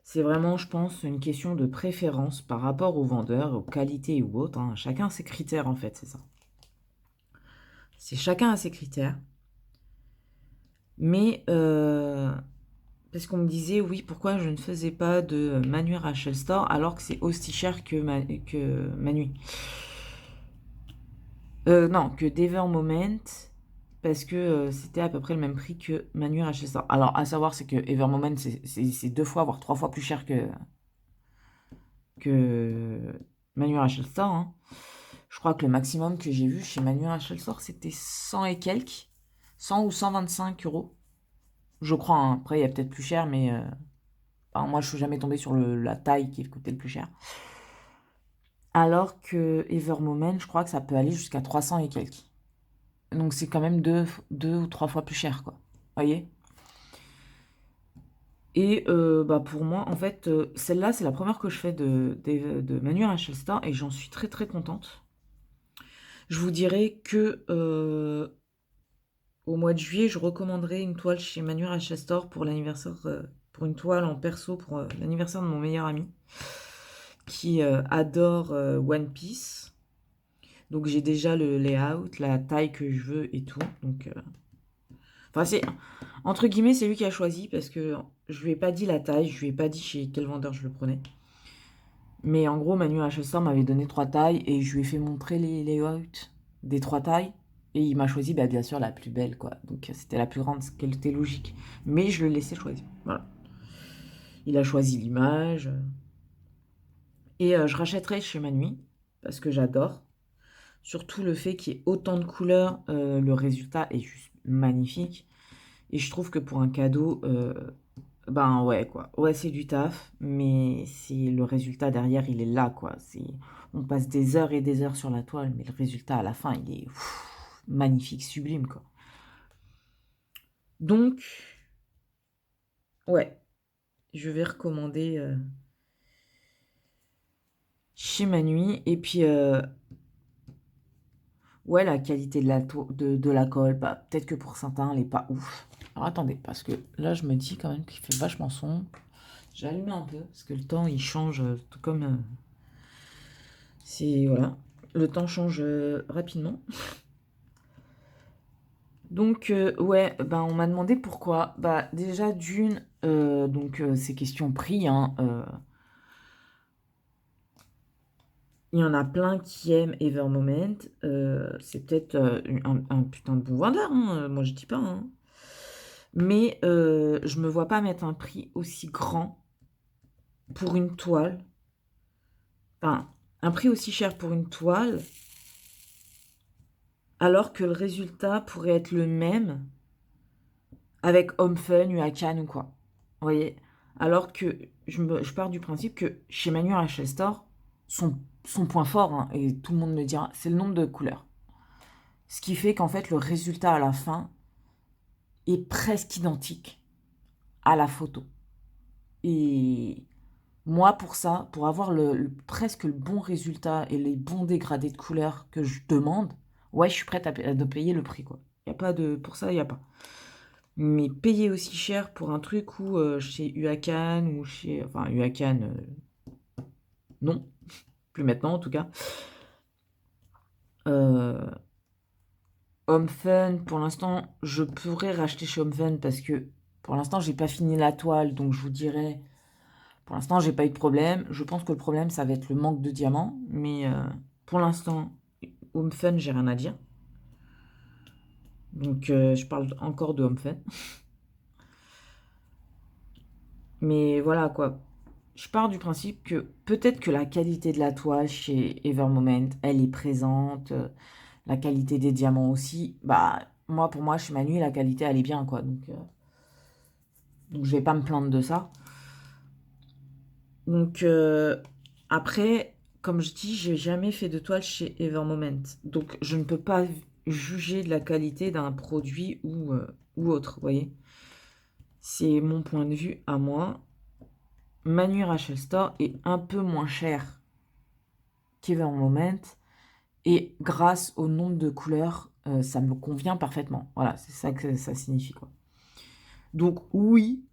C'est vraiment, je pense, une question de préférence par rapport aux vendeurs, aux qualités ou autres, hein. Chacun a ses critères, en fait, c'est ça. C'est chacun a ses critères. Mais parce qu'on me disait, oui, pourquoi je ne faisais pas de Manu Rachel Store alors que c'est aussi cher que Manu. Non, que Dever Moment, parce que c'était à peu près le même prix que Manu Rachel Store. Alors, à savoir, c'est que Ever Moment, c'est deux fois, voire trois fois plus cher que Manu Rachel Store, hein. Je crois que le maximum que j'ai vu chez Manu Rachel Store, c'était 100 et quelques, 100 ou 125 euros. Je crois, hein. Après, il y a peut-être plus cher, mais enfin, moi, je suis jamais tombée sur la taille qui coûtait le plus cher. Alors que Evermoment, je crois que ça peut aller jusqu'à 300 et quelques. Donc c'est quand même deux ou trois fois plus cher, quoi. Voyez. Et bah pour moi, en fait, celle-là, c'est la première que je fais de Manu Rachel Star et j'en suis très très contente. Je vous dirais que au mois de juillet, je recommanderais une toile chez Manu Rachel Store pour l'anniversaire, pour une toile en perso pour l'anniversaire de mon meilleur ami qui adore One Piece. Donc j'ai déjà le layout, la taille que je veux et tout. Donc, enfin c'est entre guillemets c'est lui qui a choisi parce que je lui ai pas dit la taille, je lui ai pas dit chez quel vendeur je le prenais. Mais en gros Manu Hachester m'avait donné trois tailles et je lui ai fait montrer les layouts des trois tailles et il m'a choisi bah, bien sûr la plus belle quoi. Donc c'était la plus grande, ce qui était logique. Mais je le laissais choisir. Voilà. Il a choisi l'image et je rachèterai chez Manu parce que j'adore. Surtout le fait qu'il y ait autant de couleurs, le résultat est juste magnifique. Et je trouve que pour un cadeau, ben ouais quoi. Ouais, c'est du taf, mais c'est le résultat derrière, il est là quoi. On passe des heures et des heures sur la toile, mais le résultat à la fin, il est magnifique, sublime quoi. Donc, ouais, je vais recommander chez Manui. Et puis, ouais, la qualité de la colle, bah, peut-être que pour certains, elle est pas ouf. Alors attendez, parce que là, je me dis quand même qu'il fait vachement sombre. J'ai allumé un peu, parce que le temps, il change, tout comme... voilà, le temps change rapidement. Donc, ouais, bah, on m'a demandé pourquoi. Bah, déjà, d'une, donc, c'est question prix, hein, il y en a plein qui aiment Evermoment. C'est peut-être un putain de bon vendeur, hein, moi je dis pas, hein. Mais je me vois pas mettre un prix aussi grand pour une toile. Enfin, un prix aussi cher pour une toile, alors que le résultat pourrait être le même avec Home Fun, Huacan ou quoi. Vous voyez? Alors que je pars du principe que chez Manuel Rachel Store, son point fort, hein, et tout le monde me dira, c'est le nombre de couleurs. Ce qui fait qu'en fait, le résultat à la fin est presque identique à la photo. Et moi, pour ça, pour avoir presque le bon résultat et les bons dégradés de couleurs que je demande, ouais, je suis prête de payer le prix, quoi. Y a pas de, pour ça, il n'y a pas. Mais payer aussi cher pour un truc où chez Huacan ou chez... Enfin, Huacan, non, plus maintenant en tout cas. Home Fun, pour l'instant, je pourrais racheter chez Home Fun parce que pour l'instant, j'ai pas fini la toile, donc je vous dirais, pour l'instant, j'ai pas eu de problème. Je pense que le problème, ça va être le manque de diamants, mais pour l'instant, Home Fun, j'ai rien à dire. Donc, je parle encore de Home Fun. Mais voilà quoi. Je pars du principe que peut-être que la qualité de la toile chez Evermoment, elle est présente. La qualité des diamants aussi. Bah, moi, pour moi, chez Manu, la qualité, elle est bien, quoi. Donc je vais pas me plaindre de ça. Donc, après, comme je dis, j'ai jamais fait de toile chez Evermoment. Donc, je ne peux pas juger de la qualité d'un produit ou autre, vous voyez. C'est mon point de vue à moi. Manu Rachel Store est un peu moins cher qu'Evermoment. Et grâce au nombre de couleurs, ça me convient parfaitement. Voilà, c'est ça que ça signifie, quoi. Donc oui,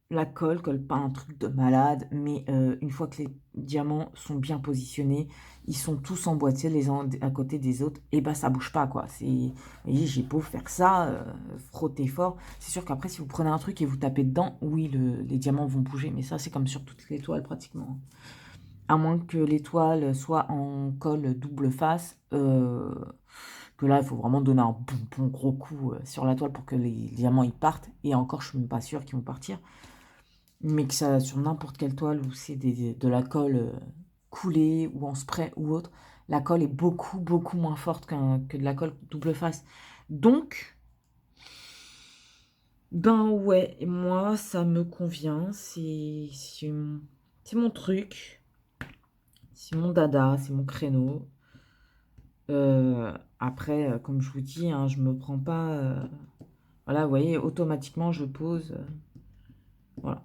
la colle colle pas un truc de malade, mais une fois que les diamants sont bien positionnés, ils sont tous emboîtés les uns à côté des autres, et bah ça bouge pas, quoi. Vous voyez, j'ai beau faire ça, frotter fort. C'est sûr qu'après, si vous prenez un truc et vous tapez dedans, oui, les diamants vont bouger, mais ça, c'est comme sur toutes les toiles pratiquement. À moins que l'étoile soit en colle double face, que là, il faut vraiment donner un bon gros coup sur la toile pour que les diamants ils partent. Et encore, je suis même pas sûr qu'ils vont partir. Mais que ça, sur n'importe quelle toile où c'est de la colle coulée ou en spray ou autre, la colle est beaucoup moins forte que de la colle double face. Donc, ben ouais, moi, ça me convient. C'est mon truc. C'est mon dada, c'est mon créneau. Après, comme je vous dis, hein, je me prends pas. Voilà, vous voyez, automatiquement, je pose. Voilà.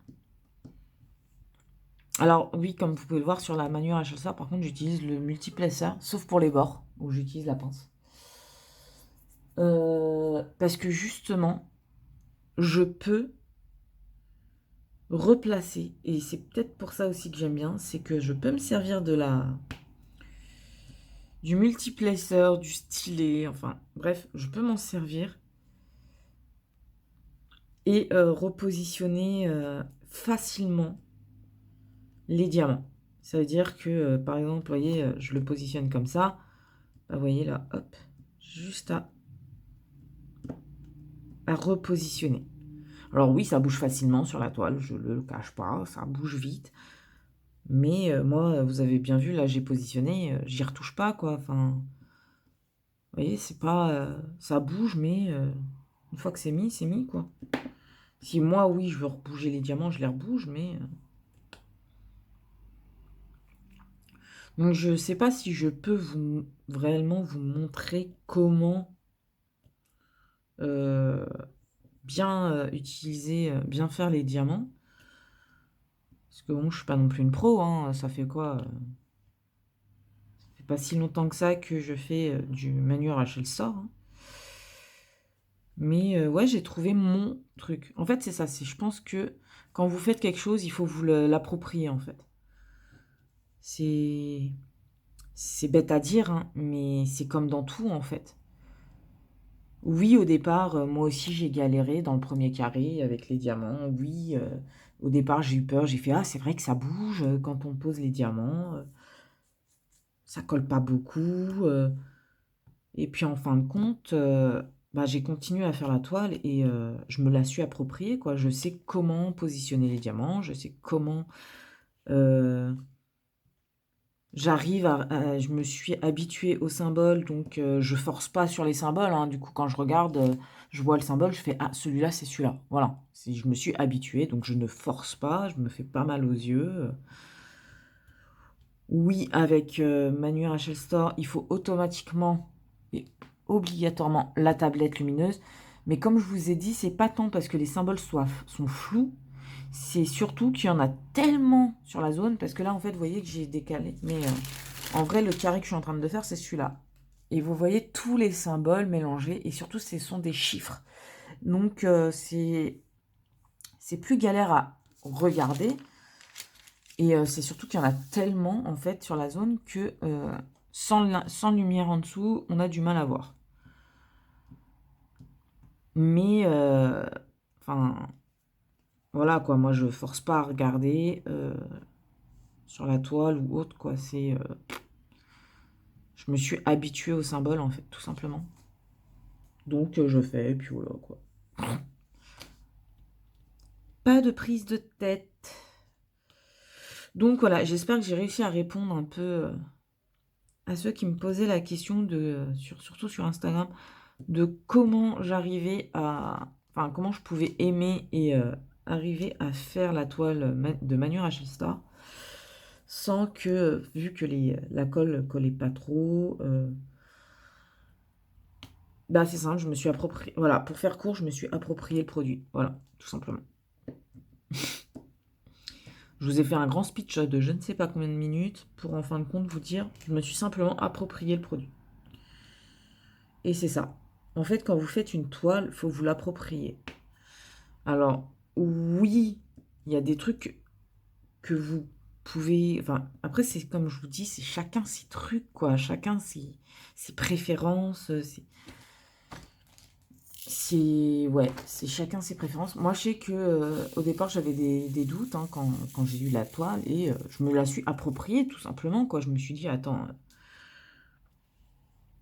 Alors, oui, comme vous pouvez le voir sur la manuelle à ça, par contre, j'utilise le multiplacer, sauf pour les bords, où j'utilise la pince. Parce que justement, je peux replacer, et c'est peut-être pour ça aussi que j'aime bien, c'est que je peux me servir du multiplacer, du stylet, enfin, bref, je peux m'en servir et repositionner facilement les diamants. Ça veut dire que, par exemple, vous voyez, je le positionne comme ça. Bah, vous voyez là, hop, juste à repositionner. Alors oui, ça bouge facilement sur la toile, je ne le cache pas, ça bouge vite. Mais moi, vous avez bien vu, là, j'ai positionné, j'y retouche pas, quoi. Enfin, vous voyez, c'est pas... ça bouge, mais une fois que c'est mis, quoi. Si moi, oui, je veux rebouger les diamants, je les rebouge, mais... Donc je ne sais pas si je peux réellement vous montrer comment bien utiliser, bien faire les diamants. Parce que bon, je suis pas non plus une pro, hein, ça fait quoi ça fait pas si longtemps que ça que je fais du manuel Rachel Sort. Hein. Mais ouais, j'ai trouvé mon truc. En fait, c'est ça, je pense que quand vous faites quelque chose, il faut vous l'approprier en fait. C'est c'est bête à dire, hein, mais c'est comme dans tout en fait. Oui, au départ, moi aussi j'ai galéré dans le premier carré avec les diamants. Oui, au départ j'ai eu peur, j'ai fait: «Ah c'est vrai que ça bouge, quand on pose les diamants, ça colle pas beaucoup», et puis en fin de compte, bah, j'ai continué à faire la toile et je me la suis appropriée quoi. Je sais comment positionner les diamants, je sais comment, heu j'arrive je me suis habituée au symbole, donc je force pas sur les symboles, hein. Du coup, quand je regarde, je vois le symbole, je fais: «Ah, celui-là, c'est celui-là». Voilà, je me suis habituée, donc je ne force pas, je me fais pas mal aux yeux. Oui, avec Manuel Rachel Store, il faut automatiquement et obligatoirement la tablette lumineuse. Mais comme je vous ai dit, c'est pas tant parce que les symboles sont flous, c'est surtout qu'il y en a tellement sur la zone, parce que là, en fait, vous voyez que j'ai décalé. Mais en vrai, le carré que je suis en train de faire, c'est celui-là. Et vous voyez tous les symboles mélangés, et surtout, ce sont des chiffres. Donc, c'est plus galère à regarder. Et c'est surtout qu'il y en a tellement, en fait, sur la zone que sans lumière en dessous, on a du mal à voir. Mais, enfin, voilà, quoi. Moi, je force pas à regarder sur la toile ou autre, quoi. Je me suis habituée au symbole, en fait, tout simplement. Donc, je fais, et puis voilà, quoi. Pas de prise de tête. Donc, voilà, j'espère que j'ai réussi à répondre un peu à ceux qui me posaient la question surtout sur Instagram, de comment j'arrivais à... Enfin, comment je pouvais aimer et arriver à faire la toile de Manu Rachel sans que, vu que la colle collait pas trop, bah c'est simple, je me suis approprié... Voilà, pour faire court, je me suis approprié le produit. Voilà, tout simplement. Je vous ai fait un grand speech de je ne sais pas combien de minutes pour en fin de compte vous dire, je me suis simplement approprié le produit. Et c'est ça. En fait, quand vous faites une toile, il faut vous l'approprier. Alors, oui, il y a des trucs que vous pouvez... Enfin, après, c'est comme je vous dis, c'est chacun ses trucs, quoi. Chacun ses préférences. Ouais, c'est chacun ses préférences. Moi, je sais que au départ, j'avais des doutes hein, quand j'ai eu la toile et je me la suis appropriée, tout simplement, quoi. Je me suis dit, attends,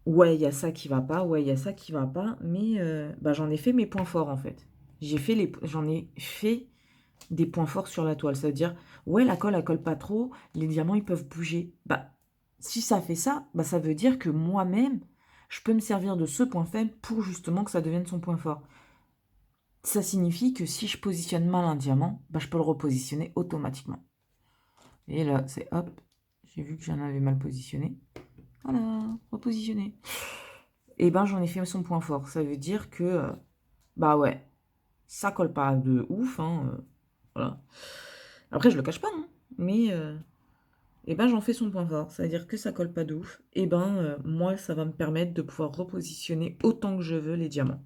ouais, il y a ça qui va pas, ouais, il y a ça qui va pas, mais bah, j'en ai fait mes points forts, en fait. J'en ai fait des points forts sur la toile. Ça veut dire, ouais, la colle, elle colle pas trop, les diamants, ils peuvent bouger. Bah, si ça fait ça, bah, ça veut dire que moi-même, je peux me servir de ce point faible pour justement que ça devienne son point fort. Ça signifie que si je positionne mal un diamant, bah, je peux le repositionner automatiquement. Et là, c'est hop, j'ai vu que j'en avais mal positionné. Voilà, repositionner. Et ben, j'en ai fait son point fort. Ça veut dire que, bah ouais, ça colle pas de ouf, hein, voilà. Après, je le cache pas, hein, mais et ben j'en fais son point fort. C'est-à-dire que ça colle pas de ouf. Et ben moi, ça va me permettre de pouvoir repositionner autant que je veux les diamants.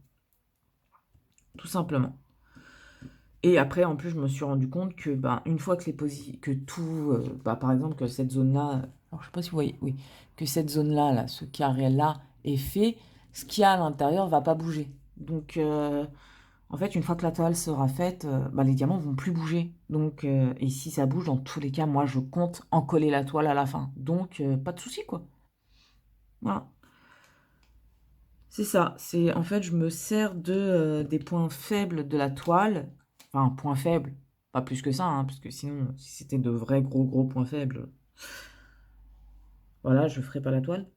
Tout simplement. Et après, en plus, je me suis rendu compte que ben, une fois que que tout, bah, par exemple, que cette zone-là, alors je sais pas si vous voyez, oui, que cette zone-là, là, ce carré-là est fait, ce qu'il y a à l'intérieur va pas bouger. Donc, en fait, une fois que la toile sera faite, bah, les diamants vont plus bouger. Donc, et si ça bouge, dans tous les cas, moi, je compte en coller la toile à la fin. Donc, pas de souci, quoi. Voilà. C'est ça. C'est en fait, je me sers des points faibles de la toile. Enfin, points faibles, pas plus que ça, hein, parce que sinon, si c'était de vrais gros points faibles, voilà, je ferais pas la toile.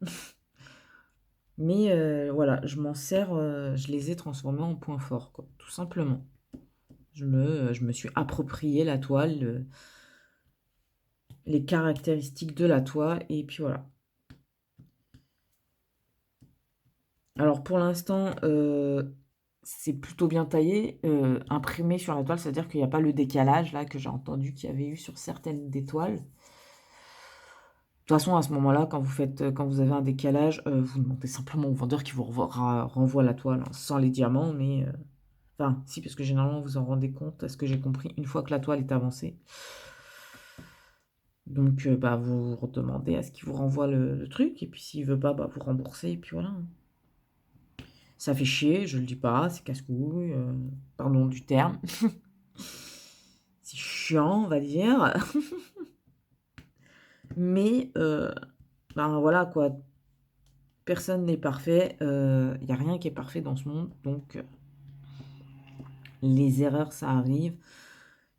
Mais voilà, je m'en sers, je les ai transformés en points forts, quoi, tout simplement. Je me suis approprié la toile, les caractéristiques de la toile, et puis voilà. Alors pour l'instant, c'est plutôt bien taillé, imprimé sur la toile, c'est-à-dire qu'il n'y a pas le décalage là que j'ai entendu qu'il y avait eu sur certaines des toiles. De toute façon, à ce moment-là, quand vous avez un décalage, vous demandez simplement au vendeur qui vous renvoie la toile hein, sans les diamants, mais enfin, si, parce que généralement vous en rendez compte, à ce que j'ai compris, une fois que la toile est avancée. Donc, bah, vous redemandez à ce qu'il vous renvoie le truc, et puis s'il veut pas, bah, vous remboursez, et puis voilà. Ça fait chier, je le dis pas, c'est casse-couille, pardon du terme. C'est chiant, on va dire. Mais, ben voilà quoi, personne n'est parfait, il n'y a rien qui est parfait dans ce monde, donc les erreurs, ça arrive.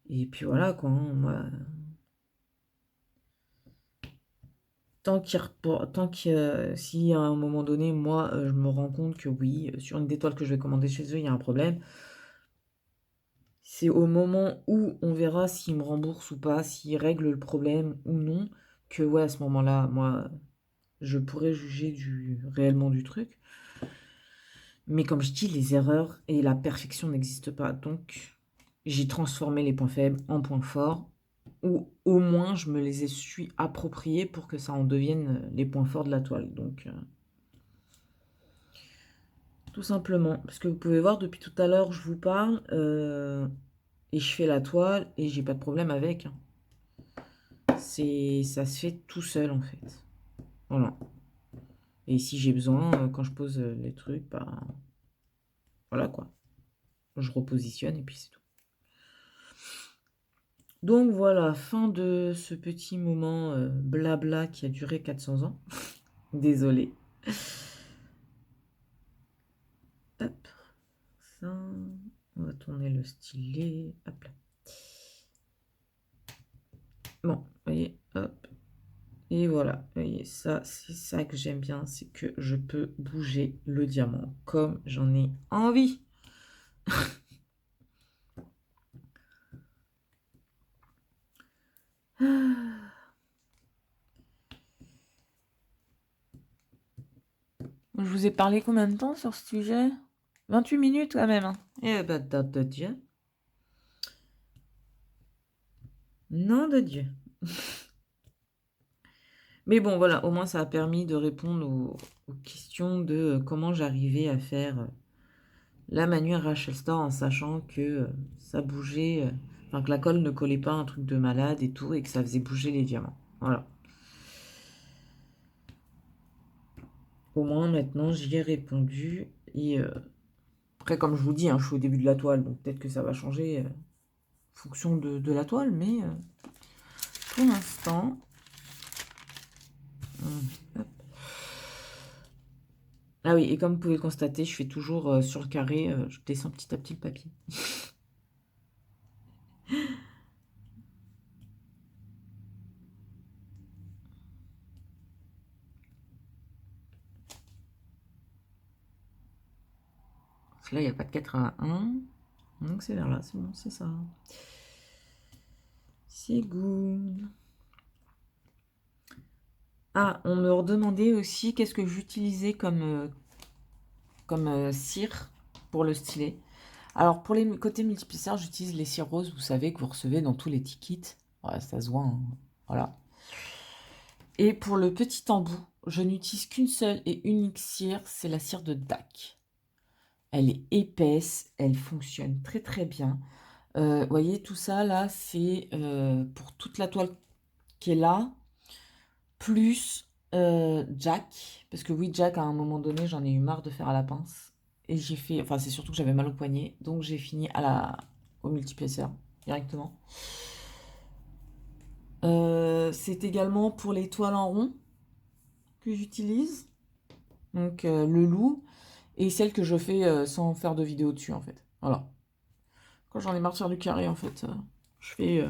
Et puis voilà quoi, hein, moi, si à un moment donné, moi, je me rends compte que oui, sur une des toiles que je vais commander chez eux, il y a un problème, c'est au moment où on verra s'ils me remboursent ou pas, s'ils règlent le problème ou non, que ouais, à ce moment-là, moi, je pourrais juger réellement du truc. Mais comme je dis, les erreurs et la perfection n'existent pas. Donc, j'ai transformé les points faibles en points forts, ou au moins je me les suis appropriés pour que ça en devienne les points forts de la toile. Donc, tout simplement. Parce que vous pouvez voir, depuis tout à l'heure, je vous parle, et je fais la toile, et j'ai pas de problème avec, hein. Ça se fait tout seul, en fait. Voilà. Et si j'ai besoin, quand je pose les trucs, bah, voilà quoi. Je repositionne et puis c'est tout. Donc voilà, fin de ce petit moment blabla qui a duré 400 ans. Désolée. Hop, ça. On va tourner le stylet. Hop là. Bon, vous voyez, hop. Et voilà, vous voyez, ça, c'est ça que j'aime bien, c'est que je peux bouger le diamant comme j'en ai envie. Je vous ai parlé combien de temps sur ce sujet? 28 minutes quand même. Hein. Eh ben, de Dieu. Nom de Dieu. Mais bon, voilà, au moins ça a permis de répondre aux questions de comment j'arrivais à faire la manuelle Rachel Store en sachant que ça bougeait, enfin que la colle ne collait pas un truc de malade et tout, et que ça faisait bouger les diamants. Voilà. Au moins maintenant j'y ai répondu. Et après, comme je vous dis, hein, je suis au début de la toile, donc peut-être que ça va changer en fonction de la toile, mais pour l'instant. Hop. Ah oui, et comme vous pouvez le constater, je fais toujours sur le carré, je descends petit à petit le papier. Parce que là, il n'y a pas de 81. Donc c'est vers là, c'est bon, c'est ça. C'est good. Ah, on me redemandait aussi qu'est-ce que j'utilisais comme cire pour le stylet. Alors pour les côtés multipliciens, j'utilise les cires roses, vous savez, que vous recevez dans tous les tickets. Ouais, ça se voit, hein. Voilà. Et pour le petit embout, je n'utilise qu'une seule et unique cire, c'est la cire de DAC. Elle est épaisse, elle fonctionne très très bien. Vous voyez, tout ça là, c'est pour toute la toile qui est là, plus Jack. Parce que oui, Jack, à un moment donné, j'en ai eu marre de faire à la pince. Et j'ai fait, enfin c'est surtout que j'avais mal au poignet, donc j'ai fini au multiplaceur directement. C'est également pour les toiles en rond que j'utilise. Donc le loup. Et celle que je fais sans faire de vidéo dessus en fait. Voilà. Quand j'en ai marre de faire du carré en fait, je fais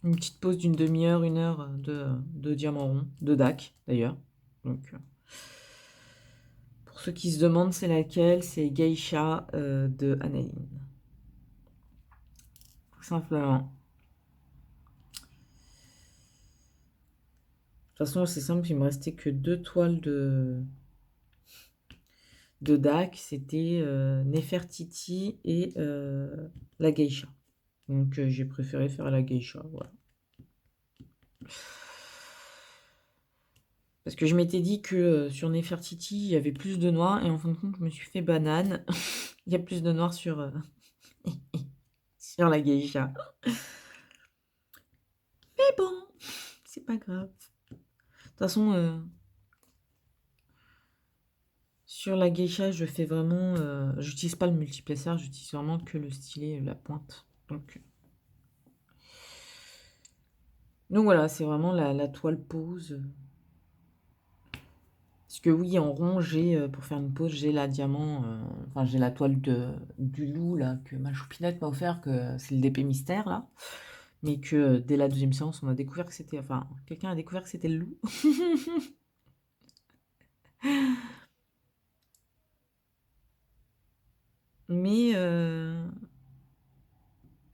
une petite pause d'une demi-heure, 1 heure de diamant rond, de DAC d'ailleurs. Donc pour ceux qui se demandent c'est laquelle, c'est Geisha de Anaïn. Tout simplement. De toute façon c'est simple, il me restait que 2 toiles de DAC, c'était Nefertiti et la Geisha. Donc j'ai préféré faire la Geisha, voilà. Parce que je m'étais dit que sur Nefertiti, il y avait plus de noir, et en fin de compte, je me suis fait banane. Il y a plus de noir sur, sur la geisha. Mais bon, c'est pas grave. De toute façon, sur la geisha, je fais vraiment... j'utilise pas le multiplaceur, j'utilise vraiment que le stylet, la pointe. Donc voilà, c'est vraiment la toile pose. Parce que oui, en rond, pour faire une pause, j'ai la diamant, enfin j'ai la toile du loup là que ma choupinette m'a offert, que c'est le DP mystère là, mais que dès la deuxième séance, on a découvert que c'était, enfin quelqu'un a découvert que c'était le loup. Mais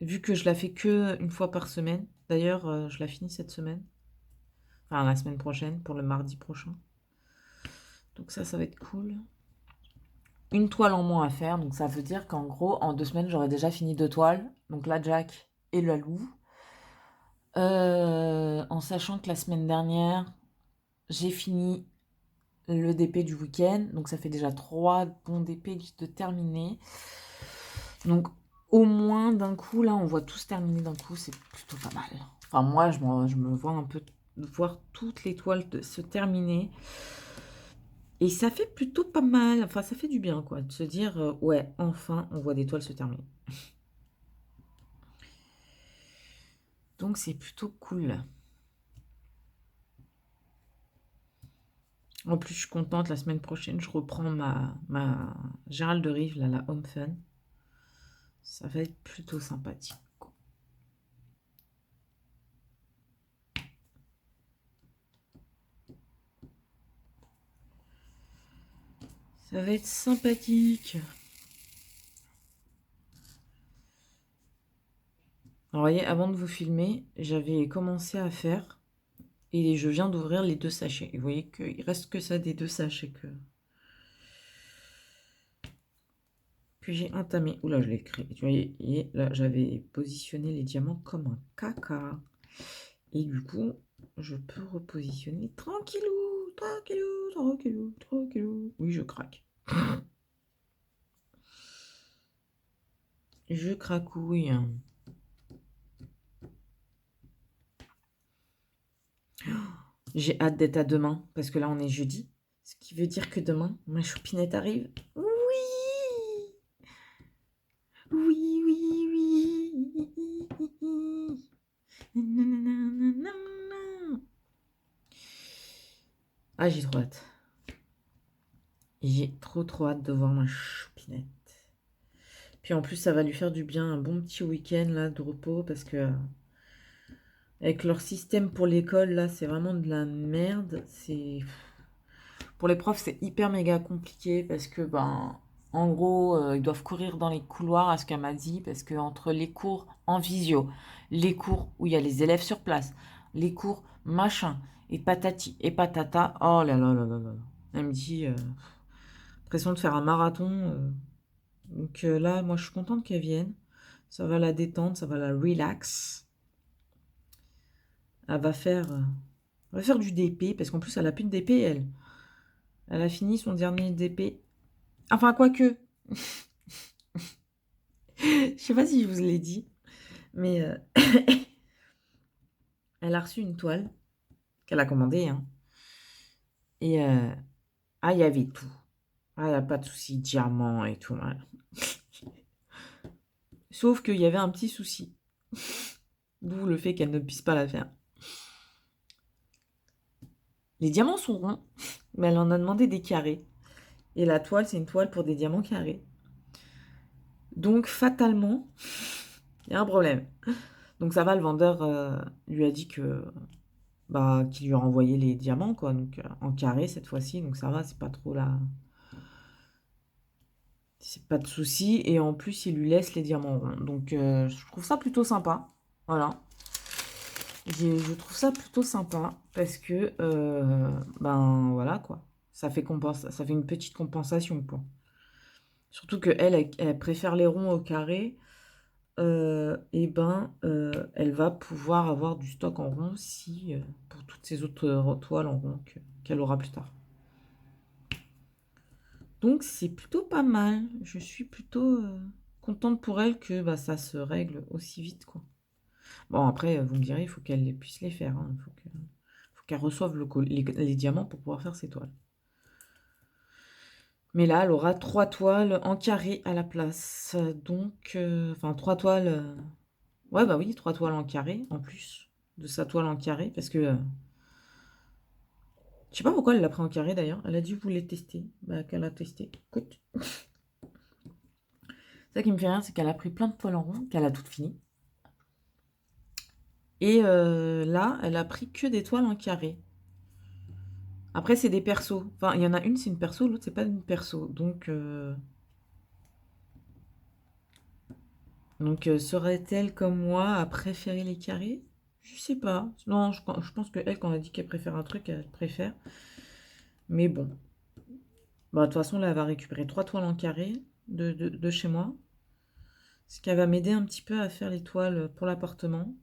vu que je la fais que une fois par semaine, d'ailleurs je la finis cette semaine, enfin la semaine prochaine pour le mardi prochain. Donc ça va être cool. Une toile en moins à faire, donc ça veut dire qu'en gros, en 2 semaines, j'aurai déjà fini 2 toiles. Donc la Jack et la loup. En sachant que la semaine dernière, j'ai fini le DP du week-end. Donc ça fait déjà 3 bons DP de terminés. Donc au moins d'un coup, là, on voit tout se terminer d'un coup, c'est plutôt pas mal. Enfin, moi, je me vois un peu voir toutes les toiles se terminer. Et ça fait plutôt pas mal. Enfin, ça fait du bien, quoi, de se dire, ouais, enfin, on voit des toiles se terminer. Donc, c'est plutôt cool. En plus, je suis contente, la semaine prochaine, je reprends ma Gérald de Rive, là, la Home Fun. Ça va être plutôt sympathique. Ça va être sympathique. Alors, vous voyez, avant de vous filmer, j'avais commencé à faire et je viens d'ouvrir les 2 sachets. Et vous voyez qu'il reste que ça des 2 sachets que j'ai entamé. Oula, je l'ai créé. Tu vois, et là, j'avais positionné les diamants comme un caca. Et du coup, je peux repositionner tranquillou, tranquillou, tranquillou, tranquillou. Oui, je craque. Je cracouille. J'ai hâte d'être à demain, parce que là, on est jeudi. Ce qui veut dire que demain, ma choupinette arrive. Oui! Oui, oui, oui. Ah, j'ai trop hâte. J'ai trop hâte de voir ma choupinette. Puis en plus, ça va lui faire du bien, un bon petit week-end là de repos, parce que avec leur système pour l'école, là, c'est vraiment de la merde. C'est Pour les profs, c'est hyper méga compliqué parce que, ben, en gros, ils doivent courir dans les couloirs, à ce qu'elle m'a dit, parce que entre les cours en visio, les cours où il y a les élèves sur place, les cours machin, et patati et patata, oh là là là là là. Elle me dit, impression de faire un marathon. Donc là, moi, je suis contente qu'elle vienne. Ça va la détendre, ça va la relax. Elle va faire du DP, parce qu'en plus, elle a plus de DP, elle. Elle a fini son dernier DP. Enfin, quoique. Je sais pas si je vous l'ai dit, mais elle a reçu une toile qu'elle a commandée, hein. Et ah, il y avait tout. Ah, il n'y a pas de souci, diamant et tout. Voilà. Sauf qu'il y avait un petit souci. D'où le fait qu'elle ne puisse pas la faire. Les diamants sont ronds, mais elle en a demandé des carrés. Et la toile, c'est une toile pour des diamants carrés. Donc, fatalement, il y a un problème. Donc, ça va, le vendeur lui a dit que qu'il lui a renvoyé les diamants, quoi. Donc, en carré cette fois-ci. Donc, ça va, c'est pas trop là. C'est pas de souci. Et en plus, il lui laisse les diamants ronds. Donc, je trouve ça plutôt sympa. Voilà. Je trouve ça plutôt sympa parce que, ben voilà quoi. Ça fait une petite compensation quoi. Surtout que elle préfère les ronds au carré. Et ben, elle va pouvoir avoir du stock en rond si, pour toutes ces autres toiles en rond qu'elle aura plus tard. Donc c'est plutôt pas mal. Je suis plutôt contente pour elle que bah, ça se règle aussi vite quoi. Bon, après, vous me direz, il faut qu'elle puisse les faire, hein. Faut qu'elle reçoive les diamants pour pouvoir faire ses toiles. Mais là, elle aura 3 toiles en carré à la place. Donc, enfin, 3 toiles. Ouais, bah oui, 3 toiles en carré, en plus de sa toile en carré. Parce que. Je sais pas pourquoi elle l'a pris en carré d'ailleurs. Elle a dit vous les tester. Bah, qu'elle a testé. Écoute. Ça qui me fait rire, c'est qu'elle a pris plein de toiles en rond, qu'elle a toutes finies. Et là, elle a pris que des toiles en carré. Après, c'est des persos. Enfin, il y en a une, c'est une perso, l'autre, c'est pas une perso. Donc serait-elle comme moi à préférer les carrés? Je sais pas. Non, je pense que elle, quand elle dit qu'elle préfère un truc, elle préfère. Mais bon. Bah, de toute façon, là, elle va récupérer 3 toiles en carré de chez moi. Ce qui va m'aider un petit peu à faire les toiles pour l'appartement.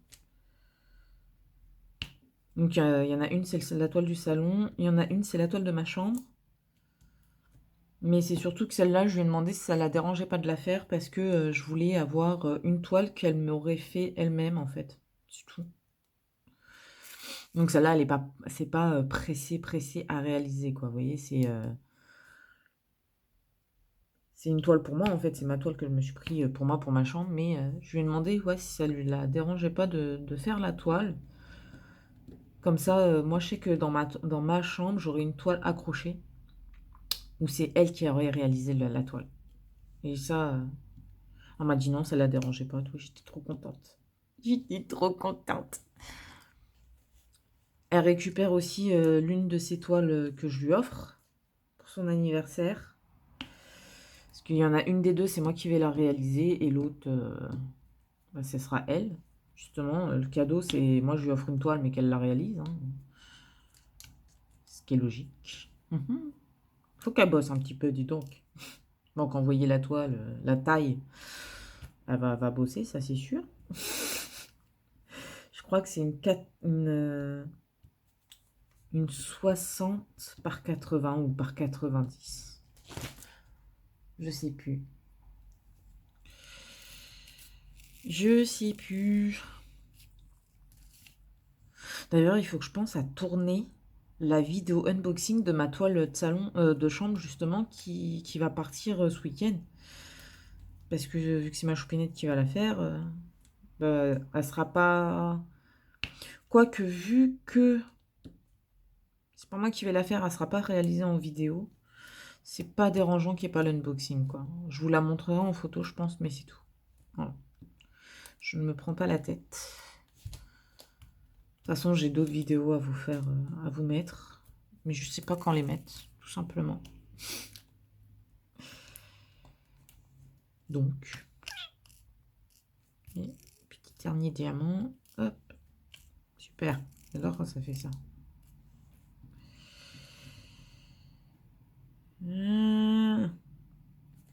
Donc, il y en a une, c'est la toile du salon. Il y en a une, c'est la toile de ma chambre. Mais c'est surtout que celle-là, je lui ai demandé si ça la dérangeait pas de la faire parce que je voulais avoir une toile qu'elle m'aurait fait elle-même, en fait. C'est tout. Donc celle-là, elle est pas, c'est pas pressé à réaliser, quoi. Vous voyez, c'est une toile pour moi, en fait. C'est ma toile que je me suis pris pour moi, pour ma chambre. Mais je lui ai demandé ouais, si ça lui la dérangeait pas de faire la toile. Comme ça, moi, je sais que dans ma chambre, j'aurais une toile accrochée où c'est elle qui aurait réalisé la toile. Et ça, elle m'a dit non, ça la dérangeait pas. Tout. J'étais trop contente. J'étais trop contente. Elle récupère aussi l'une de ses toiles que je lui offre pour son anniversaire. Parce qu'il y en a une des deux, c'est moi qui vais la réaliser, et l'autre, bah, ce sera elle. Justement, le cadeau, c'est moi je lui offre une toile, mais qu'elle la réalise. Hein. Ce qui est logique. Faut qu'elle bosse un petit peu, dis donc. Donc envoyer la toile, la taille, elle va bosser, ça c'est sûr. Je crois que c'est une 60 par 80 ou par 90. Je sais plus. Je sais plus. D'ailleurs, il faut que je pense à tourner la vidéo unboxing de ma toile de salon, de chambre justement, qui va partir ce week-end. Parce que vu que c'est ma choupinette qui va la faire, bah, elle sera pas... Quoique, vu que c'est pas moi qui vais la faire, elle sera pas réalisée en vidéo. C'est pas dérangeant qu'il n'y ait pas l'unboxing, quoi. Je vous la montrerai en photo, je pense, mais c'est tout. Voilà. Je ne me prends pas la tête. De toute façon, j'ai d'autres vidéos à vous faire, à vous mettre. Mais je sais pas quand les mettre, tout simplement. Donc, et petit dernier diamant. Hop. Super. J'adore quand ça fait ça.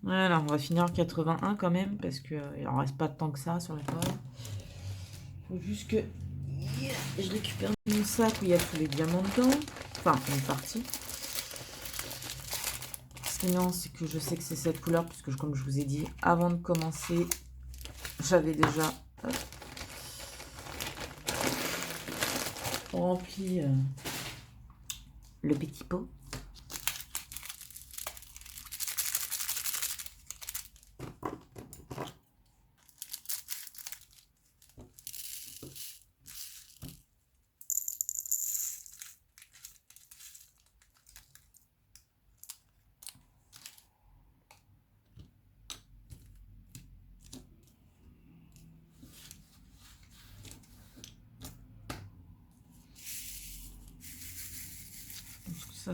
Voilà, on va finir en 81 quand même, parce qu'il en reste pas tant que ça sur la toile. Faut juste que je récupère mon sac où il y a tous les diamants dedans. Enfin, une partie. Ce qui est non, c'est que je sais que c'est cette couleur, puisque comme je vous ai dit, avant de commencer, j'avais déjà rempli le petit pot.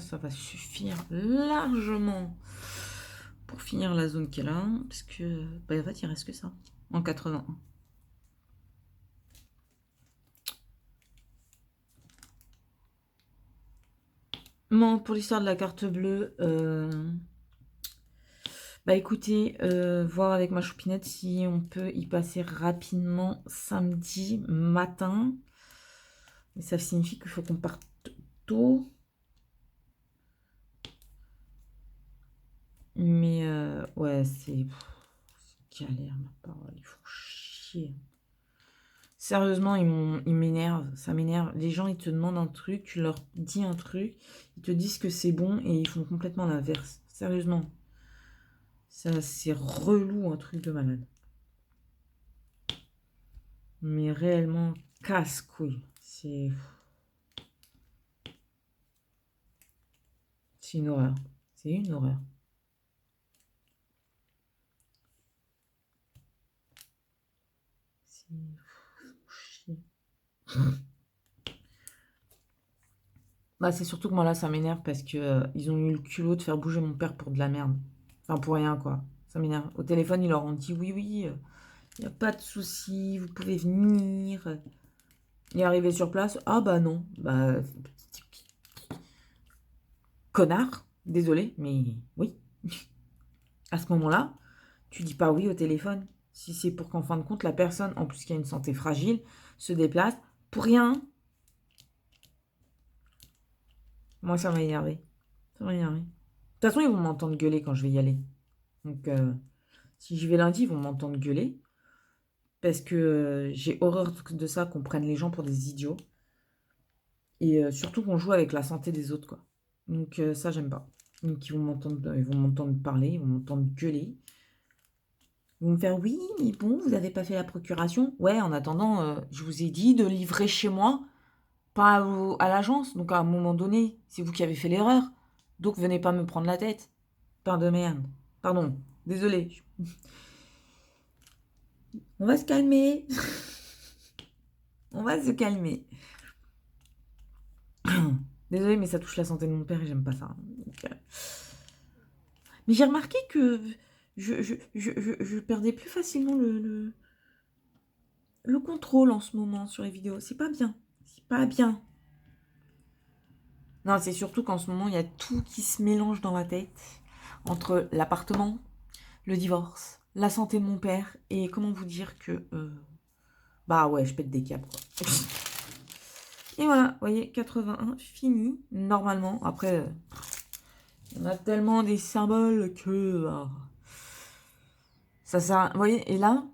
Ça va suffire largement pour finir la zone qui est là, parce que bah, en fait il reste que ça en 81. Bon, pour l'histoire de la carte bleue, bah écoutez, voir avec ma choupinette si on peut y passer rapidement samedi matin. Mais ça signifie qu'il faut qu'on parte tôt. Mais ouais, c'est galère, ma parole, il faut chier. Sérieusement, ils m'énervent, ça m'énerve. Les gens, ils te demandent un truc, tu leur dis un truc, ils te disent que c'est bon et ils font complètement l'inverse. Sérieusement. Ça, c'est relou, un truc de malade. Mais réellement, casse-couille. C'est une horreur. C'est une horreur. C'est chier. Bah, c'est surtout que moi là, ça m'énerve parce que ils ont eu le culot de faire bouger mon père pour de la merde. Enfin, pour rien, quoi. Ça m'énerve. Au téléphone, ils leur ont dit oui, oui, il n'y a pas de souci, vous pouvez venir. Il est arrivé sur place. Ah bah non. Bah, connard. Désolé, mais oui. À ce moment-là, tu dis pas oui au téléphone. Si c'est pour qu'en fin de compte, la personne, en plus qui a une santé fragile, se déplace pour rien. Moi, ça m'a énervé. Ça m'a énervé. façon, ils vont m'entendre gueuler quand je vais y aller. Donc, si j'y vais lundi, ils vont m'entendre gueuler. Parce que j'ai horreur de ça, qu'on prenne les gens pour des idiots. Et surtout qu'on joue avec la santé des autres, quoi. Donc ça, j'aime pas. Donc ils vont m'entendre parler, ils vont m'entendre gueuler. Ils vont me faire, oui, mais bon, vous n'avez pas fait la procuration. Ouais, en attendant, je vous ai dit de livrer chez moi, pas à l'agence. Donc à un moment donné, c'est vous qui avez fait l'erreur. Donc venez pas me prendre la tête. Pain de merde. Pardon, désolé. On va se calmer. On va se calmer. Désolée, mais ça touche la santé de mon père et j'aime pas ça. Donc, mais j'ai remarqué que je perdais plus facilement le contrôle en ce moment sur les vidéos. C'est pas bien. C'est pas bien. Non, c'est surtout qu'en ce moment, il y a tout qui se mélange dans ma tête. Entre l'appartement, le divorce, la santé de mon père et comment vous dire que... bah ouais, je pète des câbles, quoi. Et voilà, vous voyez, 81, fini, normalement. Après, on a tellement des symboles que... ça sert à... Vous voyez, et là,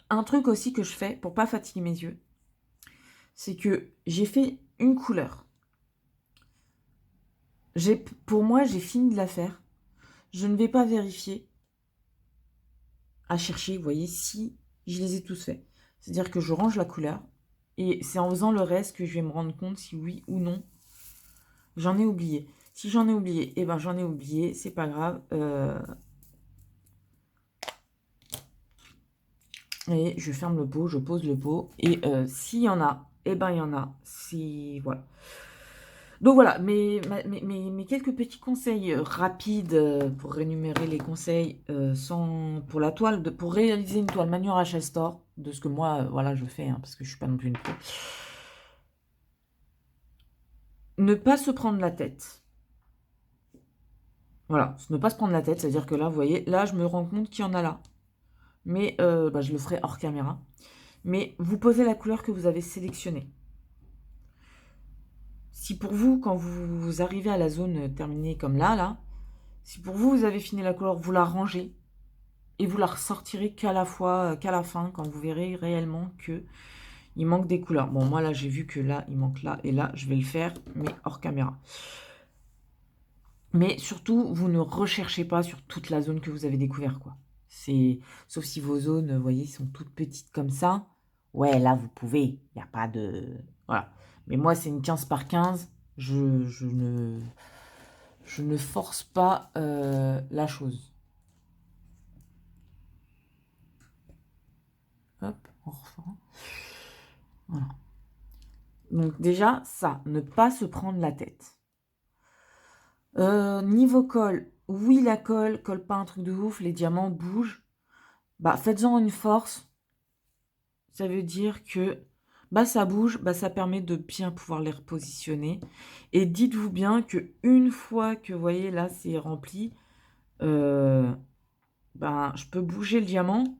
un truc aussi que je fais pour pas fatiguer mes yeux, c'est que j'ai fait une couleur. Pour moi, j'ai fini de la faire. Je ne vais pas vérifier à chercher, vous voyez, si je les ai tous faits. C'est-à-dire que je range la couleur et c'est en faisant le reste que je vais me rendre compte si oui ou non j'en ai oublié. Si j'en ai oublié, eh ben j'en ai oublié, c'est pas grave. Et je ferme le pot, je pose le pot. Et s'il y en a, eh ben il y en a. Si voilà. Donc voilà, mes quelques petits conseils rapides pour rémunérer les conseils pour la toile, pour réaliser une toile Manure HL Store, de ce que moi, voilà, je fais, hein, parce que je suis pas non plus une pro. Ne pas se prendre la tête. Voilà, ne pas se prendre la tête, c'est-à-dire que là, vous voyez, là, je me rends compte qu'il y en a là. Mais bah, je le ferai hors caméra. Mais vous posez la couleur que vous avez sélectionnée. Si pour vous, quand vous arrivez à la zone terminée comme là, si pour vous, vous avez fini la couleur, vous la rangez et vous la ressortirez qu'à la fin, quand vous verrez réellement que il manque des couleurs. Bon, moi là, j'ai vu que là, il manque là et là, je vais le faire, mais hors caméra. Mais surtout, vous ne recherchez pas sur toute la zone que vous avez découvert, quoi. Sauf si vos zones, vous voyez, sont toutes petites comme ça. Ouais, là, vous pouvez. Il n'y a pas de... Voilà. Mais moi, c'est une 15 par 15. Je ne force pas la chose. Hop, on refait. Voilà. Donc déjà, ça, ne pas se prendre la tête. Niveau colle, oui, la colle pas un truc de ouf, les diamants bougent. Bah, faites-en une force. Ça veut dire que bah, ça bouge, bah, ça permet de bien pouvoir les repositionner. Et dites-vous bien que une fois que, vous voyez, là, c'est rempli, ben, je peux bouger le diamant.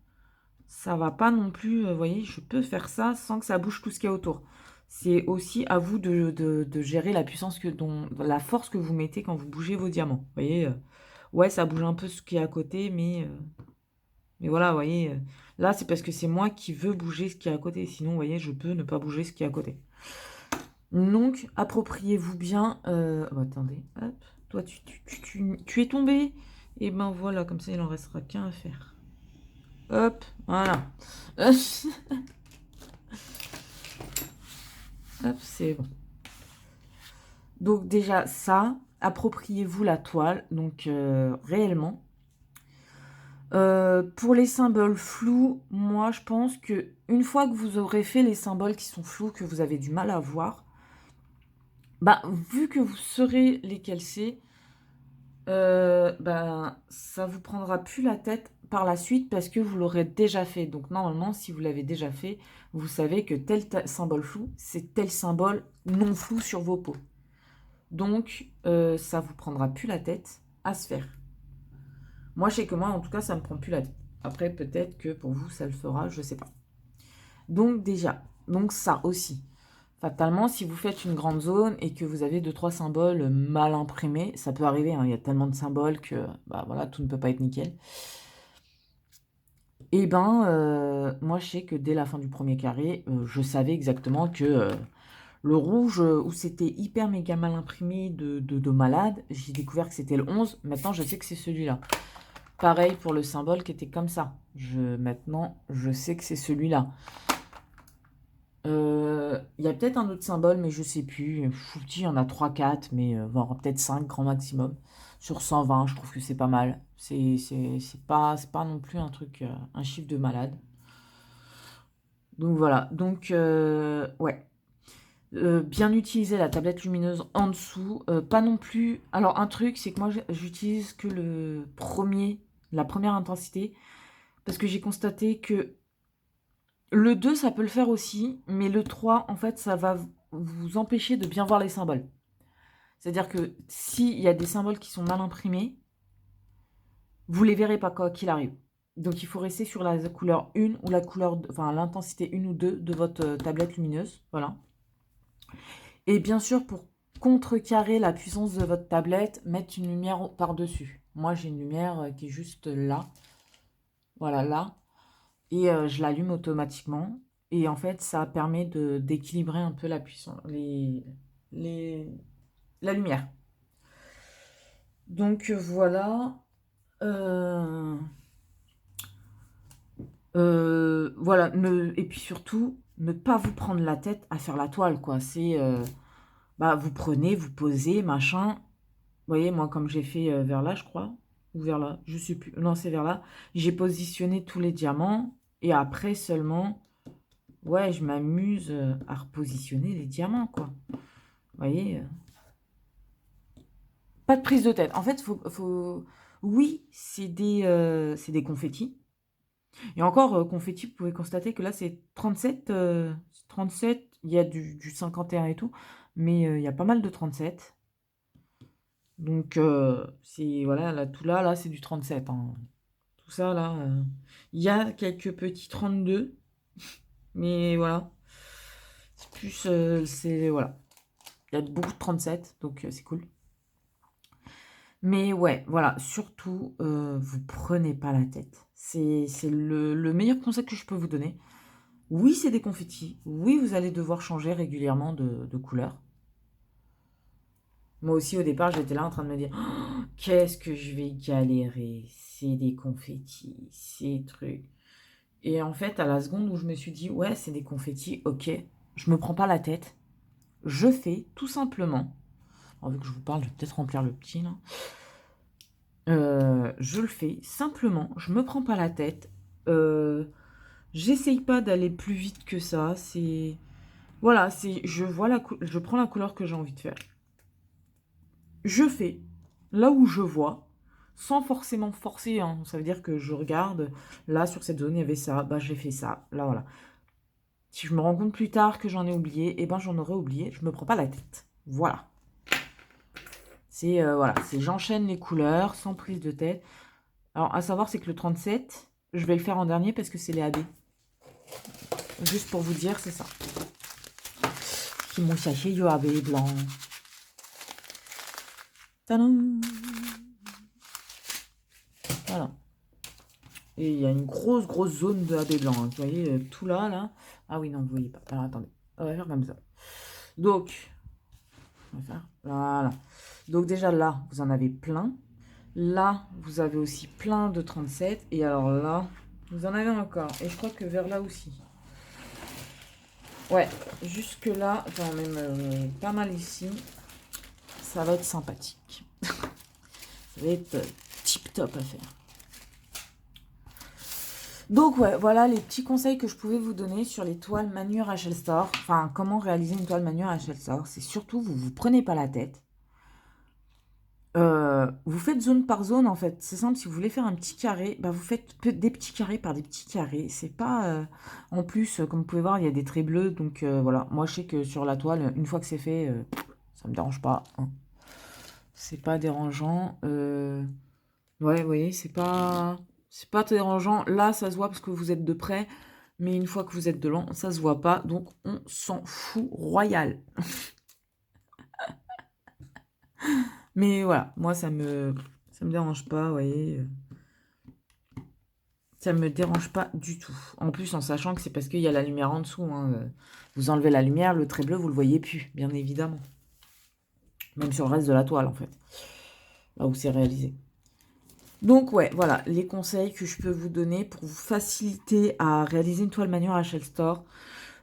Ça va pas non plus, vous voyez, je peux faire ça sans que ça bouge tout ce qu'il y a autour. C'est aussi à vous de gérer la puissance la force que vous mettez quand vous bougez vos diamants. Vous voyez, ouais, ça bouge un peu ce qui est à côté, mais voilà, vous voyez, là, c'est parce que c'est moi qui veux bouger ce qui est à côté. Sinon, vous voyez, je peux ne pas bouger ce qui est à côté. Donc, appropriez-vous bien. Oh, attendez, hop, toi, tu es tombé. Et ben voilà, comme ça, il en restera qu'un à faire. Hop, voilà. Hop, c'est bon. Donc déjà, ça, appropriez-vous la toile, donc réellement. Pour les symboles flous, moi je pense que une fois que vous aurez fait les symboles qui sont flous, que vous avez du mal à voir, bah, vu que vous saurez lesquels c'est, bah, ça vous prendra plus la tête par la suite parce que vous l'aurez déjà fait. Donc normalement, si vous l'avez déjà fait, vous savez que tel symbole flou, c'est tel symbole non flou sur vos peaux. Donc, ça vous prendra plus la tête à se faire. Moi, je sais que moi, en tout cas, ça me prend plus la tête. Après, peut-être que pour vous, ça le fera, je sais pas. Donc déjà, donc ça aussi. Fatalement, si vous faites une grande zone et que vous avez deux trois symboles mal imprimés, ça peut arriver, hein, il y a tellement de symboles que bah, voilà, tout ne peut pas être nickel. Et ben, moi je sais que dès la fin du premier carré, je savais exactement que le rouge où c'était hyper méga mal imprimé de malade, j'ai découvert que c'était le 11. Maintenant, je sais que c'est celui-là. Pareil pour le symbole qui était comme ça. Maintenant, je sais que c'est celui-là. Il y a peut-être un autre symbole, mais je sais plus. Je vous dis, il y en a 3-4, mais il va y en avoir peut-être 5 grand maximum. Sur 120, je trouve que c'est pas mal. C'est pas non plus un truc, un chiffre de malade. Donc voilà. Donc, ouais. Bien utiliser la tablette lumineuse en dessous. Pas non plus. Alors, un truc, c'est que moi, j'utilise que la première intensité. Parce que j'ai constaté que le 2 ça peut le faire aussi. Mais le 3 en fait, ça va vous empêcher de bien voir les symboles. C'est-à-dire que s'il y a des symboles qui sont mal imprimés, vous les verrez pas quoi qu'il arrive. Donc, il faut rester sur la couleur 1 ou la couleur, enfin, l'intensité 1 ou 2 de votre tablette lumineuse. Voilà. Et bien sûr, pour contrecarrer la puissance de votre tablette, mettre une lumière par-dessus. Moi, j'ai une lumière qui est juste là. Voilà, là. Et je l'allume automatiquement. Et en fait, ça permet d'équilibrer un peu la puissance, les, la lumière. Donc voilà. Euh, voilà. Et puis surtout, ne pas vous prendre la tête à faire la toile, quoi. C'est, bah, vous prenez, vous posez, machin. Vous voyez, moi, comme j'ai fait vers là, je crois, ou vers là, je sais plus. Non, c'est vers là. J'ai positionné tous les diamants. Et après seulement, ouais, je m'amuse à repositionner les diamants, quoi. Vous voyez, pas de prise de tête. En fait, oui, c'est des confettis. Et encore, confettis, vous pouvez constater que là, c'est 37. 37, il y a du 51 et tout. Mais il y a pas mal de 37. Donc, c'est, voilà, là, tout là, là, c'est du 37, hein. Tout ça, là, il y a quelques petits 32, mais voilà. C'est plus, voilà. Il y a beaucoup de 37, donc c'est cool. Mais ouais, voilà, surtout, vous prenez pas la tête. C'est le meilleur conseil que je peux vous donner. Oui, c'est des confettis. Oui, vous allez devoir changer régulièrement de couleur. Moi aussi, au départ, j'étais là en train de me dire, oh, qu'est-ce que je vais galérer? C'est des confettis, ces trucs. Et en fait, à la seconde où je me suis dit, ouais, c'est des confettis, ok, je me prends pas la tête. Je fais tout simplement. Alors, vu que je vous parle, je vais peut-être remplir le petit là. Je le fais simplement, je me prends pas la tête. J'essaye pas d'aller plus vite que ça. C'est. Voilà, je prends la couleur que j'ai envie de faire. Je fais là où je vois, sans forcément forcer, hein. Ça veut dire que je regarde, là sur cette zone il y avait ça, bah j'ai fait ça, là voilà. Si je me rends compte plus tard que j'en ai oublié, eh ben j'en aurais oublié, je me prends pas la tête. Voilà. C'est voilà, c'est j'enchaîne les couleurs sans prise de tête. Alors à savoir c'est que le 37, je vais le faire en dernier parce que c'est les AB. Juste pour vous dire, c'est ça. Qui m'ont cherché du AB blanc. Tadam! Voilà. Et il y a une grosse zone de AB blanc, hein. Vous voyez, tout là, là. Ah oui, non, vous voyez pas. Alors, attendez. On va faire comme ça. Donc, on va faire, voilà. Donc déjà, là, vous en avez plein. Là, vous avez aussi plein de 37. Et alors là, vous en avez encore. Et je crois que vers là aussi. Ouais, jusque là, enfin même pas mal ici. Ça va être sympathique. Ça va être tip top à faire. Donc ouais, voilà les petits conseils que je pouvais vous donner sur les toiles Manure HL Store. Enfin, comment réaliser une toile Manure HL Store. C'est surtout, vous prenez pas la tête. Vous faites zone par zone en fait. C'est simple, si vous voulez faire un petit carré, bah, vous faites des petits carrés par des petits carrés. C'est pas... En plus, comme vous pouvez voir, il y a des traits bleus. Donc voilà, moi je sais que sur la toile, une fois que c'est fait, ça me dérange pas, hein. C'est pas dérangeant. Ouais, vous voyez, c'est pas dérangeant. Là, ça se voit parce que vous êtes de près. Mais une fois que vous êtes dedans, ça se voit pas, donc on s'en fout royal. Mais voilà, moi ça me dérange pas, vous voyez. Ça me dérange pas du tout. En plus, en sachant que c'est parce qu'il y a la lumière en dessous. Hein. Vous enlevez la lumière, le trait bleu, vous le voyez plus, bien évidemment. Même sur le reste de la toile, en fait. Là où c'est réalisé. Donc, ouais, voilà, les conseils que je peux vous donner pour vous faciliter à réaliser une toile manuelle à Shell Store.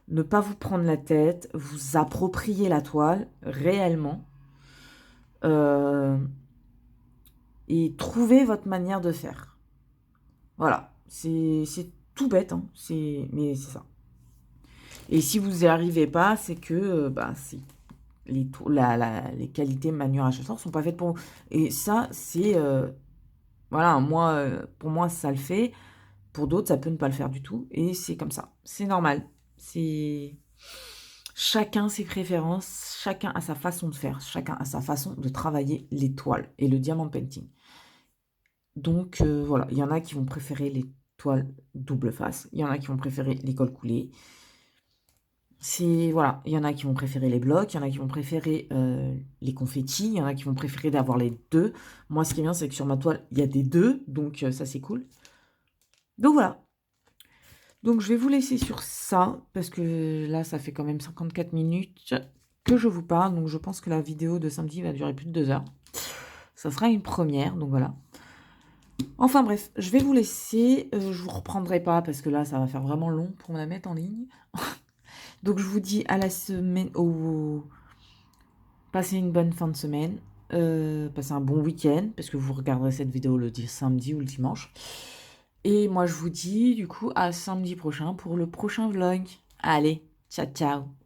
Ne pas vous prendre la tête, vous approprier la toile, réellement. Et trouver votre manière de faire. Voilà, c'est tout bête, hein, mais c'est ça. Et si vous n'y arrivez pas, c'est que les qualités manuelles à chasseur sont pas faites pour vous. Et ça, c'est... voilà, moi, pour moi, ça le fait. Pour d'autres, ça peut ne pas le faire du tout. Et c'est comme ça. C'est normal. C'est... Chacun ses préférences, chacun a sa façon de faire, chacun a sa façon de travailler les toiles et le diamant painting. Donc voilà, il y en a qui vont préférer les toiles double face, il y en a qui vont préférer les cols coulés. Voilà, il y en a qui vont préférer les blocs, il y en a qui vont préférer les confettis, il y en a qui vont préférer d'avoir les deux. Moi, ce qui est bien, c'est que sur ma toile, il y a des deux, donc ça, c'est cool. Donc voilà. Donc je vais vous laisser sur ça, parce que là, ça fait quand même 54 minutes que je vous parle, donc je pense que la vidéo de samedi va durer plus de 2 heures. Ça sera une première, donc voilà. Enfin bref, je vais vous laisser, je vous reprendrai pas, parce que là, ça va faire vraiment long pour me la mettre en ligne. Donc je vous dis à la semaine, passez une bonne fin de semaine, passez un bon week-end, parce que vous regarderez cette vidéo le samedi ou le dimanche. Et moi je vous dis du coup à samedi prochain pour le prochain vlog. Allez, ciao ciao.